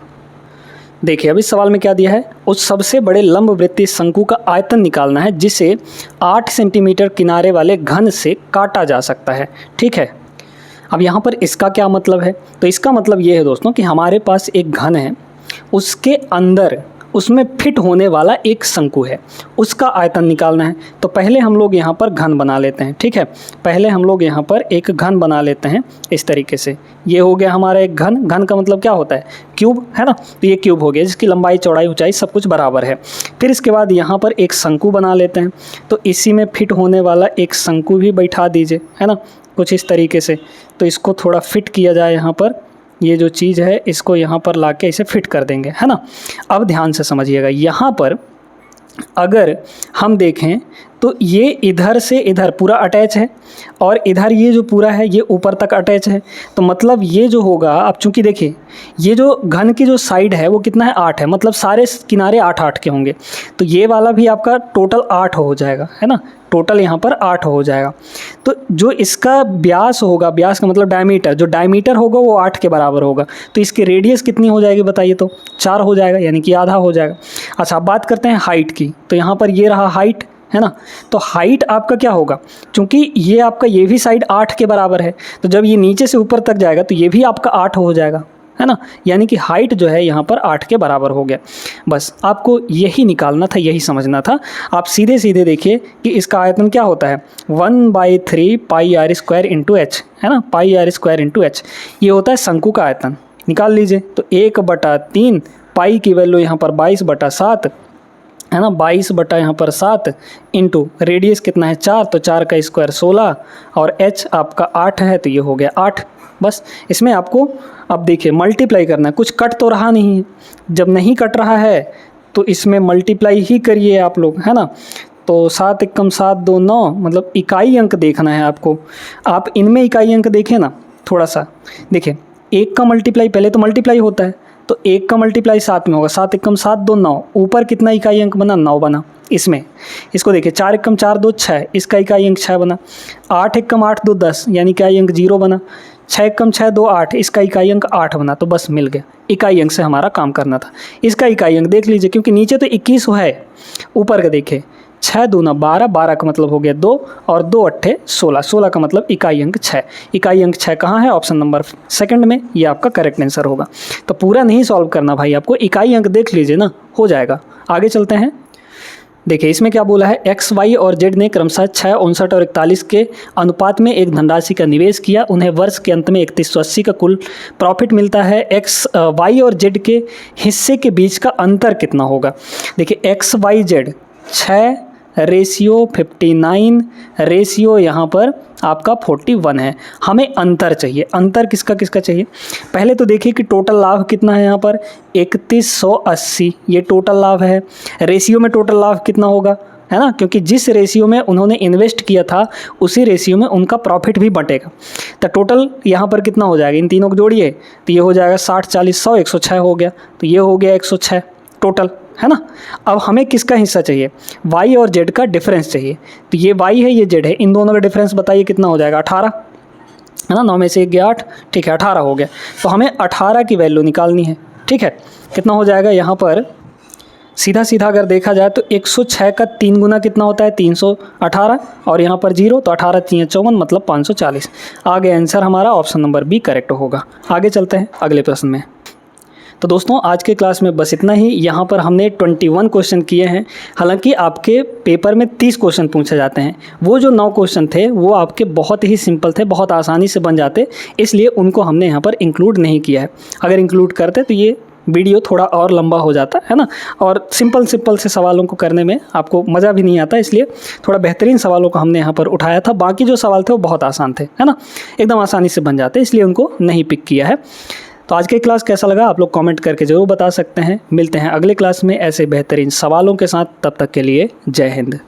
देखिए अब इस सवाल में क्या दिया है, उस सबसे बड़े लंबवृत्तीय शंकु का आयतन निकालना है जिसे 8 सेंटीमीटर किनारे वाले घन से काटा जा सकता है। ठीक है, अब यहाँ पर इसका क्या मतलब है, तो इसका मतलब ये है दोस्तों कि हमारे पास एक घन है, उसके अंदर उसमें फिट होने वाला एक शंकु है, उसका आयतन निकालना है। तो पहले हम लोग यहाँ पर घन बना लेते हैं। ठीक है, पहले हम लोग यहाँ पर एक घन बना लेते हैं इस तरीके से। ये हो गया हमारा एक घन, घन का मतलब क्या होता है क्यूब, है ना, तो ये क्यूब हो गया जिसकी लंबाई चौड़ाई ऊंचाई सब कुछ बराबर है। फिर इसके बाद यहाँ पर एक शंकु बना लेते हैं, तो इसी में फिट होने वाला एक शंकु भी बैठा दीजिए, है ना, कुछ इस तरीके से। तो इसको थोड़ा फिट किया जाए, यहाँ पर ये जो चीज़ है इसको यहाँ पर लाके इसे फिट कर देंगे, है ना। अब ध्यान से समझिएगा, यहाँ पर अगर हम देखें तो ये इधर से इधर पूरा अटैच है और इधर ये जो पूरा है ये ऊपर तक अटैच है। तो मतलब ये जो होगा, अब चूंकि देखिए ये जो घन की जो साइड है वो कितना है 8 है, मतलब सारे किनारे 8-8 के होंगे। तो ये वाला भी आपका टोटल 8 हो जाएगा, है ना, टोटल यहाँ पर 8 हो जाएगा। तो जो इसका व्यास होगा, व्यास का मतलब डायमीटर, जो डायमीटर होगा वो 8 के बराबर होगा। तो इसकी रेडियस कितनी हो जाएगी बताइए, तो 4 हो जाएगा, यानी कि आधा हो जाएगा। अच्छा अब बात करते हैं हाइट की, तो यहाँ पर ये रहा हाइट, है ना। तो हाइट आपका क्या होगा, क्योंकि ये आपका ये भी साइड 8 के बराबर है, तो जब ये नीचे से ऊपर तक जाएगा तो ये भी आपका 8 हो जाएगा, है ना, यानी कि हाइट जो है यहाँ पर 8 के बराबर हो गया। बस आपको यही निकालना था, यही समझना था। आप सीधे सीधे देखिए कि इसका आयतन क्या होता है 1/3 पाई आर स्क्वायर इंटू एच, है ना, पाई आर स्क्वायर इंटू एच, ये होता है शंकु का आयतन। निकाल लीजिए, तो 1/3 पाई की वैल्यू यहाँ पर 22/7, है ना, 22 बटा यहाँ पर 7 इंटू रेडियस कितना है 4, तो 4 का स्क्वायर 16 और h आपका 8 है, तो ये हो गया 8। बस इसमें आपको अब देखिए मल्टीप्लाई करना है, कुछ कट तो रहा नहीं है। जब नहीं कट रहा है तो इसमें मल्टीप्लाई ही करिए आप लोग, है ना। तो 7 एकम 7 2 9, मतलब इकाई अंक देखना है आपको। आप इनमें इकाई अंक देखें ना थोड़ा सा, देखिए 1 का मल्टीप्लाई पहले तो मल्टीप्लाई होता है, तो 1 का मल्टीप्लाई 7 में होगा, 7 एकम 7 2 9, ऊपर कितना इकाई अंक बना 9 बना। इसमें इसको देखिए 4 एकम 4 2 6, इसका इकाई अंक 6 बना। 8 एकम 8 2 10, यानी इकाई अंक 0 बना। 6 एकम 6 2 8, इसका इकाई अंक 8 बना। तो बस मिल गया, इकाई अंक से हमारा काम करना था। इसका इकाई अंक देख लीजिए, क्योंकि नीचे तो 21 है, ऊपर का देखिए 6 दूना 12, 12 का मतलब हो गया 2 और 2 अट्ठे 16, 16 का मतलब इकाई अंक 6। इकाई अंक 6 कहाँ है, ऑप्शन नंबर सेकंड में, ये आपका करेक्ट आंसर होगा। तो पूरा नहीं सॉल्व करना भाई, आपको इकाई अंक देख लीजिए ना, हो जाएगा। आगे चलते हैं। देखिए इसमें क्या बोला है, एक्स वाई और जेड ने क्रमशः 6, 59 और 41 के अनुपात में एक धनराशि का निवेश किया। उन्हें वर्ष के अंत में 3180 का कुल प्रॉफिट मिलता है। एक्स वाई और जेड के हिस्से के बीच का अंतर कितना होगा। देखिए X Y Z 6 ratio 59 ratio यहाँ पर आपका 41 है। हमें अंतर चाहिए, अंतर किसका किसका चाहिए। पहले तो देखिए कि टोटल लाभ कितना है, यहाँ पर 3180 ये टोटल लाभ है। रेशियो में टोटल लाभ कितना होगा, है ना, क्योंकि जिस रेशियो में उन्होंने इन्वेस्ट किया था उसी रेशियो में उनका प्रॉफिट भी बटेगा। तो टोटल यहाँ पर कितना हो जाएगा, इन तीनों को जोड़िए तो ये हो जाएगा 60 40 100 106 हो गया, तो ये हो गया 106 टोटल, है ना। अब हमें किसका हिस्सा चाहिए, y और z का डिफरेंस चाहिए। तो ये y है ये z है, इन दोनों का डिफरेंस बताइए कितना हो जाएगा 18, है ना, 9 में से 1 गया 8, ठीक है 18 हो गया। तो हमें 18 की वैल्यू निकालनी है, ठीक है। कितना हो जाएगा यहाँ पर, सीधा सीधा अगर देखा जाए तो 106 का 3 गुना कितना होता है 318, और यहाँ पर 0 तो 18 3 54 मतलब 540। आगे आंसर हमारा ऑप्शन नंबर बी करेक्ट होगा। आगे चलते हैं अगले प्रश्न में। तो दोस्तों आज के क्लास में बस इतना ही। यहाँ पर हमने 21 क्वेश्चन किए हैं। हालांकि आपके पेपर में 30 क्वेश्चन पूछे जाते हैं, वो जो 9 क्वेश्चन थे वो आपके बहुत ही सिंपल थे, बहुत आसानी से बन जाते, इसलिए उनको हमने यहाँ पर इंक्लूड नहीं किया है। अगर इंक्लूड करते तो ये वीडियो थोड़ा और लंबा हो जाता है ना, और सिंपल से सवालों को करने में आपको मज़ा भी नहीं आता, इसलिए थोड़ा बेहतरीन सवालों को हमने यहाँ पर उठाया था। बाकी जो सवाल थे वो बहुत आसान थे, है ना, एकदम आसानी से बन जाते, इसलिए उनको नहीं पिक किया है। तो आज के क्लास कैसा लगा आप लोग कमेंट करके ज़रूर बता सकते हैं। मिलते हैं अगले क्लास में ऐसे बेहतरीन सवालों के साथ, तब तक के लिए जय हिंद।